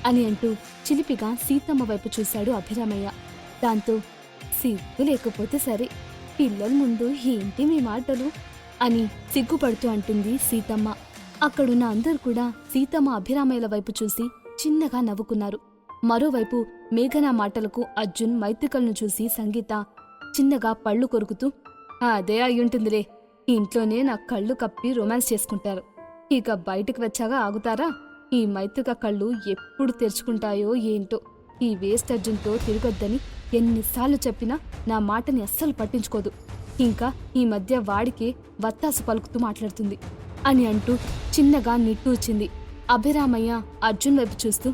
అని అంటూ చిలిపిగా సీతమ్మ వైపు చూశాడు అభిరామయ్య. దాంతో సిగ్గు లేకపోతే సరే, పిల్లల ముందు ఏంటి మీ మాటలు అని సిగ్గుపడుతూ అంటుంది సీతమ్మ. అక్కడున్న అందరూ కూడా సీతమ్మ అభిరామయ్యల వైపు చూసి చిన్నగా నవ్వుకున్నారు. మరోవైపు మేఘన మాటలకు అర్జున్ మైత్రికలను చూసి సంగీత చిన్నగా పళ్ళు కొరుకుతూ అదే అయ్యుంటుందిలే, ఇంట్లోనే నా కళ్ళు కప్పి రొమాన్స్ చేసుకుంటారు, ఇక బయటికి వచ్చాగా ఆగుతారా? ఈ మైత్రిక కళ్ళు ఎప్పుడు తెరుచుకుంటాయో ఏంటో, ఈ వేస్ట్ అర్జున్తో తిరగొద్దని ఎన్నిసార్లు చెప్పినా నా మాటని అస్సలు పట్టించుకోదు, ఇంకా ఈ మధ్య వాడికే వత్తాసు పలుకుతూ మాట్లాడుతుంది అని అంటూ చిన్నగా నిట్టూర్చింది. అభిరామయ్య అర్జున్ వైపు చూస్తూ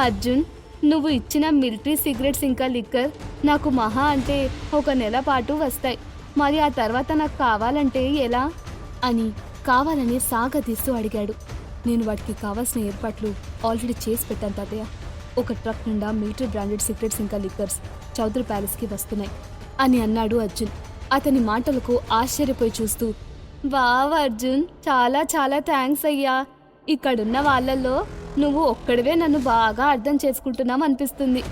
అర్జున్, నువ్వు ఇచ్చిన మిలిటరీ సిగరెట్స్ ఇంకా లిక్కర్ నాకు మహా అంటే 1 నెల పాటు వస్తాయి, మరి ఆ తర్వాత నాకు కావాలంటే ఎలా అని కావాలనే సాగదీస్తూ అడిగాడు. నేను వాటికి కావాల్సిన ఏర్పాట్లు ఆల్రెడీ చేసి పెట్టాను తాతయ్య. ఒక ట్రక్ నిండా మిలిటరీ బ్రాండెడ్ సిగరెట్స్ ఇంకా లిక్కర్స్ చౌదరి ప్యాలెస్కి వస్తున్నాయి అని అన్నాడు అర్జున్. అతని మాటలకు ఆశ్చర్యపోయి చూస్తూ వావ్ అర్జున్, చాలా చాలా థ్యాంక్స్ అయ్యా, ఇక్కడున్న వాళ్ళల్లో నువ్వు ఒక్కడివే నన్ను బాగా అర్థం చేసుకుంటున్నావు అనిపిస్తుంది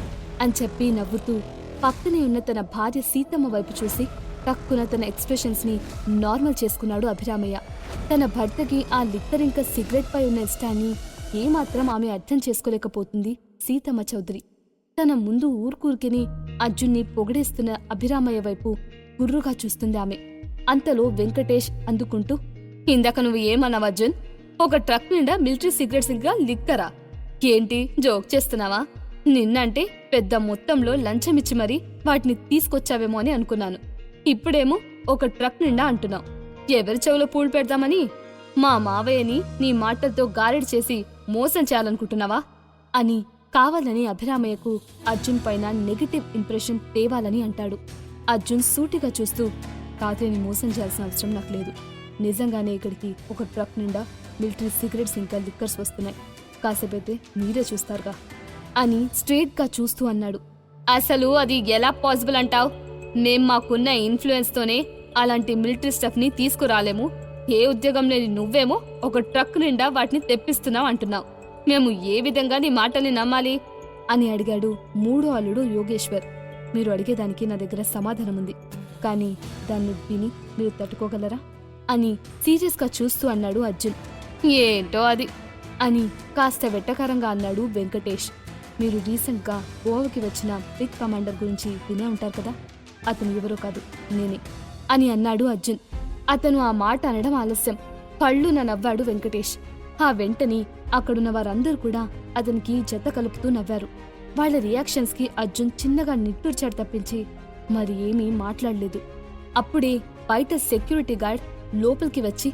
అని చెప్పి నవ్వుతూ పక్కనే ఉన్న తన భార్య సీతమ్మ వైపు చూసి టక్కున తన ఎక్స్ప్రెషన్స్ ని నార్మల్ చేసుకున్నాడు అభిరామయ్య. తన భర్తకి ఆ లిక్కర్ ఇంకా సిగరెట్ పై ఉన్న ఇష్టాన్ని ఏమాత్రం ఆమె అర్థం చేసుకోలేకపోతుంది సీతమ్మ చౌదరి. తన ముందు ఊరుకూరికిని అర్జున్ని పొగిడేస్తున్న అభిరామయ్య వైపు గుర్రుగా చూస్తుంది ఆమె. అంతలో వెంకటేష్ అందుకుంటూ ఇందాక నువ్వు ఏమన్నావు అర్జున్? ఒక ట్రక్ నిండా మిలిటరీ సిగరెట్స్ ఇంకా లిక్కరా? ఏంటి జోక్ చేస్తున్నావా? నిన్నంటే పెద్ద మొత్తంలో లంచమిచ్చి మరీ వాటిని తీసుకొచ్చావేమో అని అనుకున్నాను. ఇప్పుడేమో ఒక ట్రక్ నిండా అంటున్నావు. ఎవరి చెవులో పూలు పెడదామని? మా మావయ్యని నీ మాటలతో గారెడి చేసి మోసం చేయాలనుకుంటున్నావా అని కావాలని అభిరామయ్యకు అర్జున్ పైన నెగటివ్ ఇంప్రెషన్ తేవాలని అంటాడు. అర్జున్ సూటిగా చూస్తూ తాతయ్యని మోసం చేయాల్సిన అవసరం నాకు లేదు, నిజంగానే ఇక్కడికి ఒక ట్రక్ నిండా మిలిటరీ సిగరెట్స్ ఇంకా లిక్కర్స్ వస్తున్నాయి, కాసేపైతే మీరే చూస్తారుగా అని స్ట్రెయిట్గా చూస్తూ అన్నాడు. అసలు అది ఎలా పాసిబుల్ అంటావ్? మేం మాకున్న ఇన్ఫ్లుయెన్స్తోనే అలాంటి మిలిటరీ స్టఫ్ని తీసుకురాలేము. ఏ ఉద్యోగం లేని నువ్వేమో ఒక ట్రక్ నిండా వాటిని తెప్పిస్తున్నావు అంటున్నావు. మేము ఏ విధంగా నీ మాటల్ని నమ్మాలి అని అడిగాడు మూడో అల్లుడు యోగేశ్వర్. మీరు అడిగేదానికి నా దగ్గర సమాధానం ఉంది, కానీ దాన్ని విని మీరు తట్టుకోగలరా అని సీరియస్గా చూస్తూ అన్నాడు అర్జున్. ఏంటో అది అని కాస్త వెట్టకారంగా అన్నాడు వెంకటేష్. మీరు రీసెంట్గా గోవాకి వచ్చిన బిగ్ కమాండర్ గురించి వినే ఉంటారు కదా, అతను ఎవరో కాదు, నేనే అని అన్నాడు అర్జున్. అతను ఆ మాట అనడం ఆలస్యం. పళ్ళున నవ్వాడు వెంకటేష్. ఆ వెంటనే అక్కడున్న వారందరూ కూడా అతనికి జత కలుపుతూ నవ్వారు. వాళ్ల రియాక్షన్స్ కి అర్జున్ చిన్నగా నిట్టూర్చాడు తప్పించి మరి ఏమీ మాట్లాడలేదు. అప్పుడే బయట సెక్యూరిటీ గార్డ్ లోపలికి వచ్చి,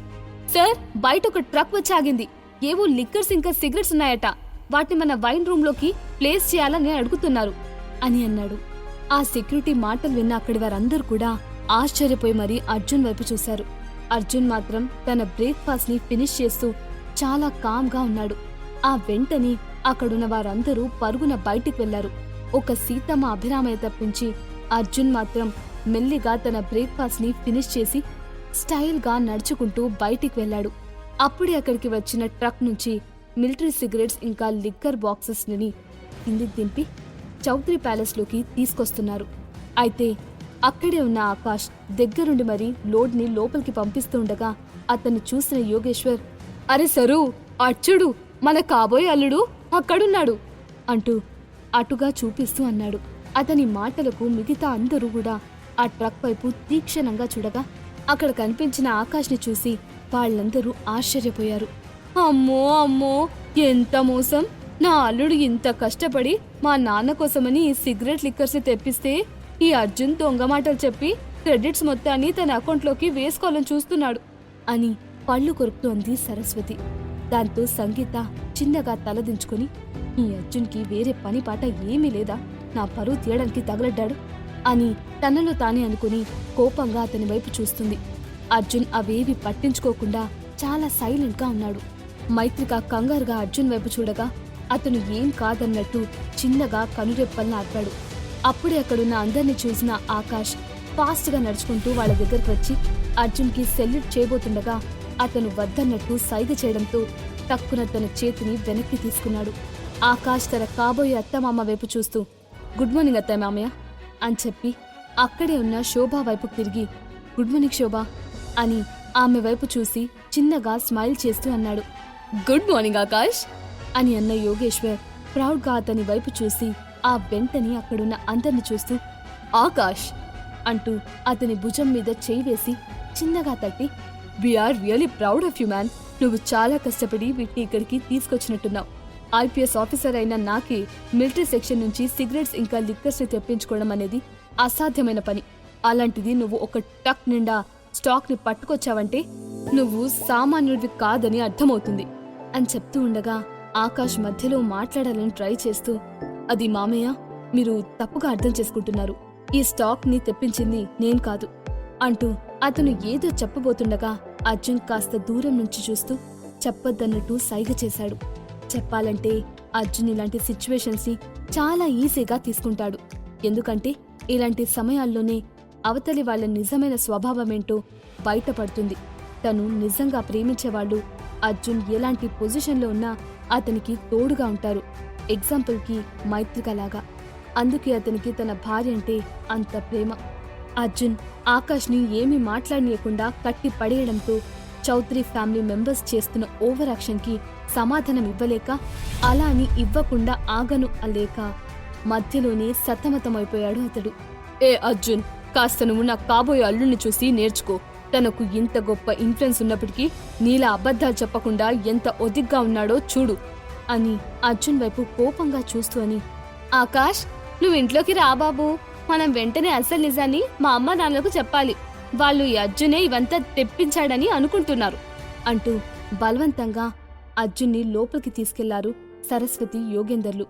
సార్, బయట ఒక ట్రక్ వచ్చి ఆగింది. ఏవో లిక్కర్స్ ఇంకా సిగరెట్స్ ఉన్నాయట. వాటిని మన వైన్ రూమ్ లోకి ప్లేస్ చేయాలని అడుగుతున్నారు అని అన్నాడు. ఆ సెక్యూరిటీ మాటలు విన్న అక్కడి వారందరూ కూడా ఆశ్చర్యపోయి మరీ అర్జున్ వైపు చూశారు. అర్జున్ మాత్రం తన బ్రేక్ఫాస్ట్ ని ఫినిష్ చేస్తూ చాలా కామ్గా ఉన్నాడు. ఆ వెంటనే అక్కడున్న వారందరూ పరుగున బయటికి వెళ్లారు. ఒక సీతమ్మ అభిరామయ్య తప్పించి అర్జున్ మాత్రం మెల్లిగా తన బ్రేక్ఫాస్ట్ ని ఫినిష్ చేసి స్టైల్ గా నడుచుకుంటూ బయటికి వెళ్లాడు. అప్పుడే అక్కడికి వచ్చిన ట్రక్ నుంచి మిలిటరీ సిగరెట్స్ ఇంకా లిక్కర్ బాక్సెస్ ని కిందికి దింపి చౌదరి ప్యాలెస్ లోకి తీసుకొస్తున్నారు. అయితే అక్కడే ఉన్న ఆకాష్ దగ్గరుండి మరీ లోడ్ ని లోపలికి పంపిస్తూ ఉండగా అతన్ని చూసిన యోగేశ్వర్, అరే సరు, అచ్చుడు, మన కాబోయే అల్లుడు అక్కడున్నాడు అంటూ అటుగా చూపిస్తూ అన్నాడు. అతని మాటలకు మిగతా అందరూ కూడా ఆ ట్రక్ వైపు తీక్షణంగా చూడగా అక్కడ కనిపించిన ఆకాష్ని చూసి వాళ్ళందరూ ఆశ్చర్యపోయారు. అమ్మో అమ్మో, ఎంత మోసం! నా అల్లుడు ఇంత కష్టపడి మా నాన్న కోసమని ఈ సిగరెట్ లిక్కర్స్ తెప్పిస్తే ఈ అర్జున్ దొంగ మాటలు చెప్పి క్రెడిట్స్ మొత్తాన్ని తన అకౌంట్లోకి వేసుకోవాలని చూస్తున్నాడు అని పళ్ళు కొరుకుతూ అంది సరస్వతి. దాంతో సంగీత చిన్నగా తలదించుకుని, ఈ అర్జున్కి వేరే పని పాట ఏమీ లేదా, నా పరువు తీయడానికి తగలడ్డాడు అని తనలో తానే అనుకుని కోపంగా అతని వైపు చూస్తుంది. అర్జున్ అవేవి పట్టించుకోకుండా చాలా సైలెంట్గా ఉన్నాడు. మైత్రిక కంగారుగా అర్జున్ వైపు చూడగా అతను ఏం కాదన్నట్టు చిన్నగా కనురెప్పల్ని ఆపాడు. అప్పుడే అక్కడున్న అందరినీ చూసిన ఆకాష్ ఫాస్ట్గా నడుచుకుంటూ వాళ్ళ దగ్గరకు వచ్చి అర్జున్కి సెల్యూట్ చేయబోతుండగా అతను వద్దన్నట్టు సైగ చేయడంతో టక్కున తన చేతిని వెనక్కి తీసుకున్నాడు. ఆకాష్ తన కాబోయే అత్తమామ వైపు చూస్తూ, గుడ్ మార్నింగ్ అత్త మామయ్య అని చెప్పి అక్కడే ఉన్న శోభా వైపు తిరిగి, గుడ్ మార్నింగ్ శోభా అని ఆమె వైపు చూసి చిన్నగా స్మైల్ చేస్తూ అన్నాడు. గుడ్ మార్నింగ్ ఆకాష్ అని అన్న యోగేశ్వర్ ప్రౌడ్గా అతని వైపు చూసి ఆ వెంటనే అక్కడున్న అందరిని చూస్తూ, ఆకాష్ అంటూ అతని భుజం మీద చేయి వేసి చిన్నగా తట్టి, we are really proud of you man. నువ్వు చాలా కష్టపడి వీటిని ఇక్కడికి తీసుకొచ్చినట్టున్నావు. ఐపీఎస్ ఆఫీసర్ అయిన నాకే మిలిటరీ సెక్షన్ నుంచి సిగరెట్స్ ఇంకా లిక్కర్స్ తెప్పించుకోవడం అనేది అసాధ్యమైన పని. అలాంటిది నువ్వు ఒక టక్ నిండా స్టాక్ ని పట్టుకొచ్చావంటే నువ్వు సామాన్యుడివి కాదని అర్థమవుతుంది అని చెప్తూ ఉండగా ఆకాష్ మధ్యలో మాట్లాడాలని ట్రై చేస్తూ, అది మామయ్య, మీరు తప్పుగా అర్థం చేసుకుంటున్నారు. ఈ స్టాక్ ని తెప్పించింది నేను కాదు అంటూ అతను ఏదో చెప్పబోతుండగా అర్జున్ కాస్త దూరం నుంచి చూస్తూ చెప్పొద్దన్నట్టు సైగ చేశాడు. చెప్పాలంటే అర్జున్ ఇలాంటి సిచ్యువేషన్స్ ని చాలా ఈజీగా తీసుకుంటాడు. ఎందుకంటే ఇలాంటి సమయాల్లోనే అవతలి వాళ్ళ నిజమైన స్వభావమేంటో బయటపడుతుంది. తను నిజంగా ప్రేమించేవాళ్ళు అర్జున్ ఎలాంటి పొజిషన్లో ఉన్నా అతనికి తోడుగా ఉంటారు. ఎగ్జాంపుల్కి మైత్రికలాగా. అందుకే అతనికి తన భార్య అంటే అంత ప్రేమ. అర్జున్ ఆకాష్ని ఏమీ మాట్లాడనీయకుండా కట్టి పడేయడంతో చౌదరి ఫ్యామిలీ మెంబర్స్ చేస్తున్న ఓవర్ యాక్షన్కి సమాధానం ఇవ్వలేక, అలా అని ఇవ్వకుండా ఆగను అలేక మధ్యలోనే సతమతమైపోయాడు అతడు. ఏ అర్జున్, కాస్త నువ్వు నా కాబోయే అల్లుడిని చూసి నేర్చుకో. తనకు ఇంత గొప్ప ఇన్ఫ్లుయెన్స్ ఉన్నప్పటికీ నీలా అబద్ధాలు చెప్పకుండా ఎంత ఒదిగ్గా ఉన్నాడో చూడు అని అర్జున్ వైపు కోపంగా చూస్తూ అని, ఆకాష్, నువ్వు ఇంట్లోకి రా బాబు. మనం వెంటనే అసలు నిజాన్ని మా అమ్మ నాన్నలకు చెప్పాలి. వాళ్ళు ఈ అర్జునే ఇవంతా తెప్పించాడని అనుకుంటున్నారు అంటూ బలవంతంగా అర్జున్ని లోపలికి తీసుకెళ్లారు సరస్వతి, యోగేందర్లు.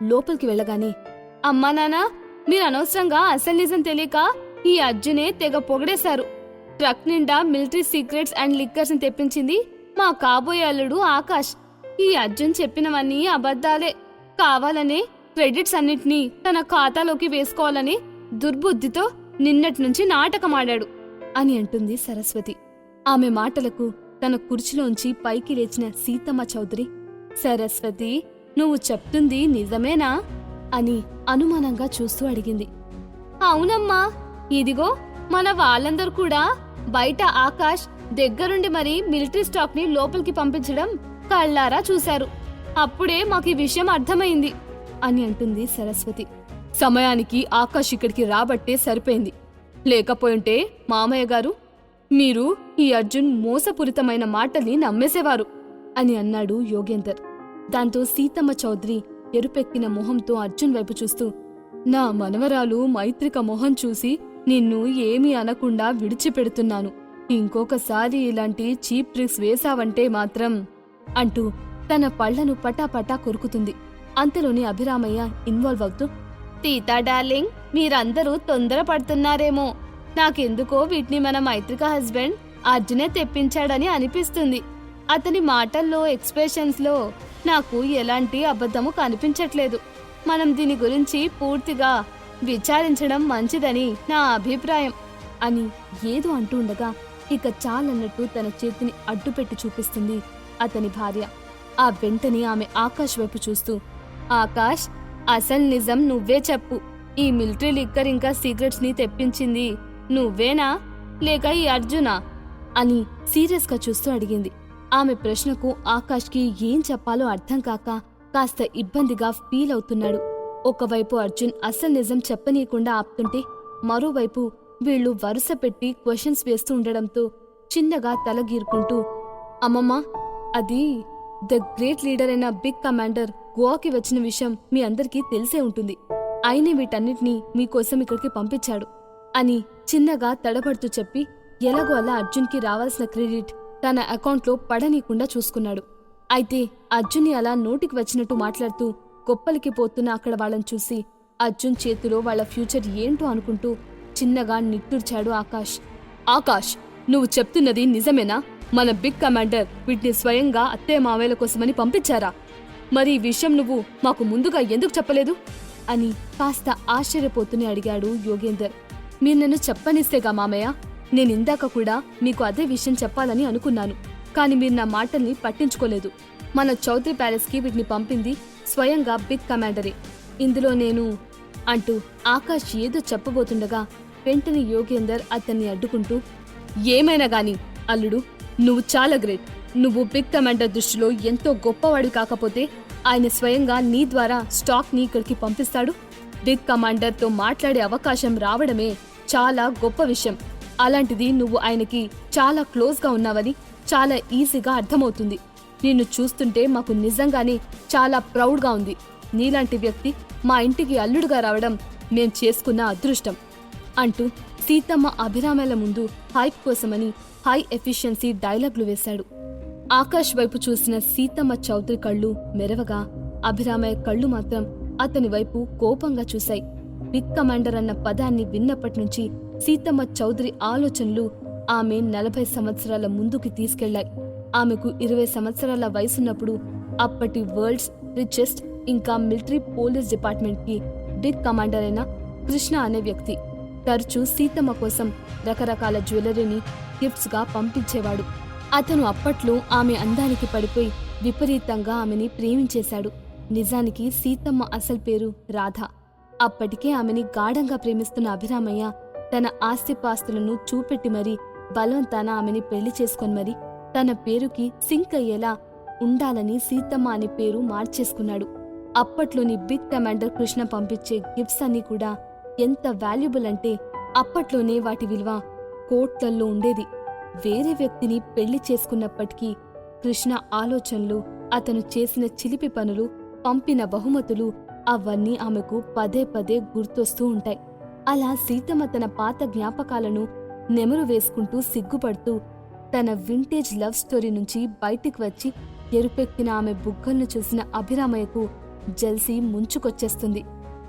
లోపలికి వెళ్ళగానే, అమ్మా నాన్న, మీరు అనవసరంగా అసలు నిజం తెలియక ఈ అర్జునే తెగ పొగడేశారు. ట్రక్ నిండా మిలిటరీ సీక్రెట్స్ అండ్ లిక్కర్స్ ని తెప్పించింది మా కాబోయే అల్లుడు ఆకాష్. ఈ అర్జున్ చెప్పినవన్నీ అబద్ధాలే. కావాలనే క్రెడిట్స్ అన్నిటినీ తన ఖాతాలోకి వేసుకోవాలని దుర్బుద్ధితో నిన్నటి నుంచి నాటకమాడాడు అని అంటుంది సరస్వతి. ఆమె మాటలకు తన కుర్చీలోంచి పైకి లేచిన సీతమ్మ చౌదరి, సరస్వతి, నువ్వు చెప్తుంది నిజమేనా అని అనుమానంగా చూస్తూ అడిగింది. అవునమ్మా, ఇదిగో మన వాళ్ళందరూ కూడా బయట ఆకాష్ దగ్గరుండి మరి మిలిటరీ స్టాక్ ని లోపలికి పంపించడం కళ్ళారా చూశారు. అప్పుడే మాకు ఈ విషయం అర్థమైంది అని అంటుంది సరస్వతి. సమయానికి ఆకాష్ ఇక్కడికి రాబట్టే సరిపోయింది. లేకపోయింటే మామయ్య గారు, మీరు ఈ అర్జున్ మోసపూరితమైన మాటల్ని నమ్మేసేవారు అని అన్నాడు యోగేందర్. దాంతో సీతమ్మ చౌదరి ఎరుపెక్కిన మొహంతో అర్జున్ వైపు చూస్తూ, నా మనవరాలు మైత్రిక మొహం చూసి నిన్ను ఏమీ అనకుండా విడిచిపెడుతున్నాను. ఇంకొకసారి ఇలాంటి చీప్ ట్రిక్స్ వేశావంటే మాత్రం అంటూ తన పళ్లను పటాపటా కొరుకుతుంది. అంతలోని అభిరామయ్య ఇన్వాల్వ్ అవుతూ, సీతా డార్లింగ్, మీరందరూ తొందరపడుతున్నారేమో. నాకెందుకో వీటిని మన మైత్రిక హస్బెండ్ అర్జునే తెప్పించాడని అనిపిస్తుంది. అతని మాటల్లో, ఎక్స్ప్రెషన్స్ లో నాకు ఎలాంటి అబద్ధము కనిపించట్లేదు. మనం దీని గురించి పూర్తిగా విచారించడం మంచిదని నా అభిప్రాయం అని ఏదో అంటూ ఉండగా ఇక చాలన్నట్టు తన చేతిని అడ్డుపెట్టి చూపిస్తుంది అతని భార్య. ఆ వెంటనే ఆమె ఆకాష్ వైపు చూస్తూ, ఆకాష్, అసలు నిజం నువ్వే చెప్పు. ఈ మిలిటరీ లిక్కర్ ఇంకా సిగరెట్స్ ని తెప్పించింది నువ్వేనా లేక ఈ అర్జునా అని సీరియస్ గా చూస్తూ అడిగింది. ఆమె ప్రశ్నకు ఆకాష్కి ఏం చెప్పాలో అర్థం కాక కాస్త ఇబ్బందిగా ఫీల్ అవుతున్నాడు. ఒకవైపు అర్జున్ అసలు నిజం చెప్పనీయకుండా ఆపుతుంటే, మరోవైపు వీళ్లు వరుస పెట్టి క్వశ్చన్స్ వేస్తూ ఉండడంతో చిన్నగా తలగీరుకుంటూ, అమ్మమ్మా, అది ద గ్రేట్ లీడర్ అయిన బిగ్ కమాండర్ గోవాకి వచ్చిన విషయం మీ అందరికీ తెలిసే ఉంటుంది. ఆయనే వీటన్నిటినీ మీకోసం ఇక్కడికి పంపించాడు అని చిన్నగా తడబడుతూ చెప్పి ఎలాగో అలా అర్జున్కి రావాల్సిన క్రెడిట్ తన అకౌంట్లో పడనీయకుండా చూసుకున్నాడు. అయితే అర్జున్ని అలా నోటికి వచ్చినట్టు మాట్లాడుతూ గొప్పలికి పోతున్న అక్కడ వాళ్ళని చూసి అర్జున్ చేతిలో వాళ్ల ఫ్యూచర్ ఏంటో అనుకుంటూ చిన్నగా నిట్టూర్చాడు ఆకాష్. ఆకాష్, నువ్వు చెప్తున్నది నిజమేనా? మన బిగ్ కమాండర్ వీటిని స్వయంగా అత్తయ్య మావయ్యల కోసమని పంపించారా? మరి ఈ విషయం నువ్వు మాకు ముందుగా ఎందుకు చెప్పలేదు అని కాస్త ఆశ్చర్యపోతూనే అడిగాడు యోగేందర్. మీరు నన్ను చెప్పనిస్తేగా మామయ్య, నేనిందాక కూడా మీకు అదే విషయం చెప్పాలని అనుకున్నాను. కాని మీరు నా మాటల్ని పట్టించుకోలేదు. మన చౌదరి ప్యాలెస్కి వీటిని పంపింది స్వయంగా బిగ్ కమాండరే. ఇందులో నేను అంటూ ఆకాష్ ఏదో చెప్పబోతుండగా వెంటనే యోగేందర్ అతన్ని అడ్డుకుంటూ, ఏమైనా గాని అల్లుడు, నువ్వు చాలా గ్రేట్. నువ్వు బిగ్ కమాండర్ దృష్టిలో ఎంతో గొప్పవాడు కాకపోతే ఆయన స్వయంగా నీ ద్వారా స్టాక్ ని ఇక్కడికి పంపిస్తాడు. బిగ్ కమాండర్తో మాట్లాడే అవకాశం రావడమే చాలా గొప్ప విషయం. అలాంటిది నువ్వు ఆయనకి చాలా క్లోజ్గా ఉన్నావని చాలా ఈజీగా అర్థమవుతుంది. నిన్ను చూస్తుంటే మాకు నిజంగానే చాలా ప్రౌడ్గా ఉంది. నీలాంటి వ్యక్తి మా ఇంటికి అల్లుడుగా రావడం మేం చేసుకున్న అదృష్టం అంటూ సీతమ్మ అభిరామల ముందు హైప్ కోసమని హై ఎఫిషియన్సీ డైలాగులు వేశాడు. ఆకాష్ వైపు చూసిన సీతమ్మ చౌదరి కళ్ళు మెరవగా అభిరామయ్య కళ్ళు మాత్రం అతని వైపు కోపంగా చూశాయి. బిగ్ కమాండర్ అన్న పదాన్ని విన్నప్పటినుంచి సీతమ్మ చౌదరి ఆలోచనలు ఆమె 40 సంవత్సరాల ముందుకి తీసుకెళ్లాయి. ఆమెకు 20 సంవత్సరాల వయసున్నప్పుడు అప్పటి వరల్డ్స్ రిచెస్ట్ ఇంకా మిలిటరీ పోలీస్ డిపార్ట్మెంట్ కి బిగ్ కమాండర్ అయిన కృష్ణ అనే వ్యక్తి తరచూ సీతమ్మ కోసం రకరకాల జ్యువెలరీని గిఫ్ట్స్ గా పంపించేవాడు. అతను అప్పట్లో ఆమె అందానికి పడిపోయి విపరీతంగా ఆమెని ప్రేమించేశాడు. నిజానికి సీతమ్మ అసలు పేరు రాధ. అప్పటికే ఆమెని గాఢంగా ప్రేమిస్తున్న అభిరామయ్య తన ఆస్తిపాస్తులను చూపెట్టి మరీ బలవంతాన ఆమెని పెళ్లి చేసుకొని మరి తన పేరుకి సింక్ అయ్యేలా ఉండాలని సీతమ్మ అనే పేరు మార్చేసుకున్నాడు. అప్పట్లోని బిగ్ కమాండర్ కృష్ణ పంపించే గిఫ్ట్స్ అన్నీ కూడా ఎంత వాల్యుబుల్ అంటే అప్పట్లోనే వాటి విలువ కోట్లల్లో ఉండేది. వేరే వ్యక్తిని పెళ్లి చేసుకున్నప్పటికీ కృష్ణ ఆలోచనలు, అతను చేసిన చిలిపి పనులు, పంపిన బహుమతులు అవన్నీ ఆమెకు పదే పదే గుర్తొస్తూ ఉంటాయి. అలా సీతమ్మ తన పాత జ్ఞాపకాలను నెమరు వేసుకుంటూ సిగ్గుపడుతూ తన వింటేజ్ లవ్ స్టోరీ నుంచి బయటికి వచ్చి ఎరుపెక్కిన ఆమె బుగ్గలను చూసిన అభిరామయ్యకు జల్సీ ముంచుకొచ్చేస్తుంది.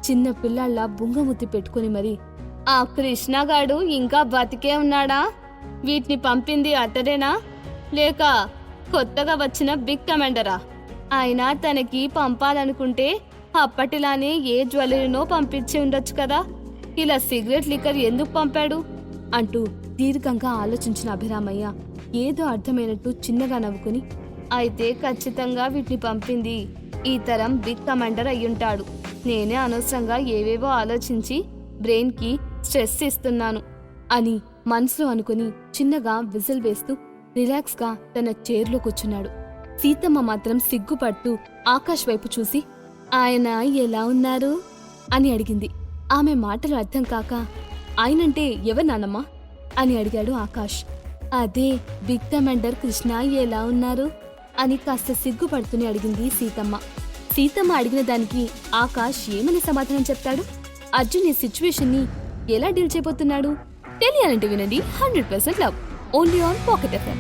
చిన్న పిల్లాళ్ళ బుంగముద్ది పెట్టుకుని మరి, ఆ కృష్ణగాడు ఇంకా బతికే ఉన్నాడా? వీటిని పంపింది అతడేనా లేక కొత్తగా వచ్చిన బిగ్ కమాండరా? ఆయన తనకి పంపాలనుకుంటే అప్పటిలానే ఏ జ్యువెలరీనో పంపించి ఉండొచ్చు కదా, ఇలా సిగరెట్ లిక్కర్ ఎందుకు పంపాడు అంటూ దీర్ఘంగా ఆలోచించిన అభిరామయ్య ఏదో అర్థమైనట్టు చిన్నగా నవ్వుకుని, అయితే ఖచ్చితంగా వీటిని పంపింది ఈ తరం బిగ్ కమాండర్ అయ్యుంటాడు. నేనే అనవసరంగా ఏవేవో ఆలోచించి బ్రెయిన్కి స్ట్రెస్ ఇస్తున్నాను అని మనసులో అనుకుని చిన్నగా విజిల్ వేస్తూ రిలాక్స్గా తన చైర్లో కూర్చున్నాడు. సీతమ్మ మాత్రం సిగ్గుపడుతూ ఆకాష్ వైపు చూసి ఆయన ఎలా ఉన్నారు అని అడిగింది. ఆమె మాటలు అర్థం కాక ఆయనంటే ఎవరు నానమ్మా అని అడిగాడు ఆకాష్. అదే బిగ్ కమాండర్ కృష్ణ ఎలా ఉన్నారు అని కాస్త సిగ్గుపడుతూనే అడిగింది సీతమ్మ. సీతమ్మ అడిగిన దానికి ఆకాష్ ఏమని సమాధానం చెప్తాడు? అర్జున్ ఈ సిచ్యువేషన్ని ఎలా డీల్ చేయబోతున్నాడు తెలియాలంటే వినండి 100% love only on pocket FM.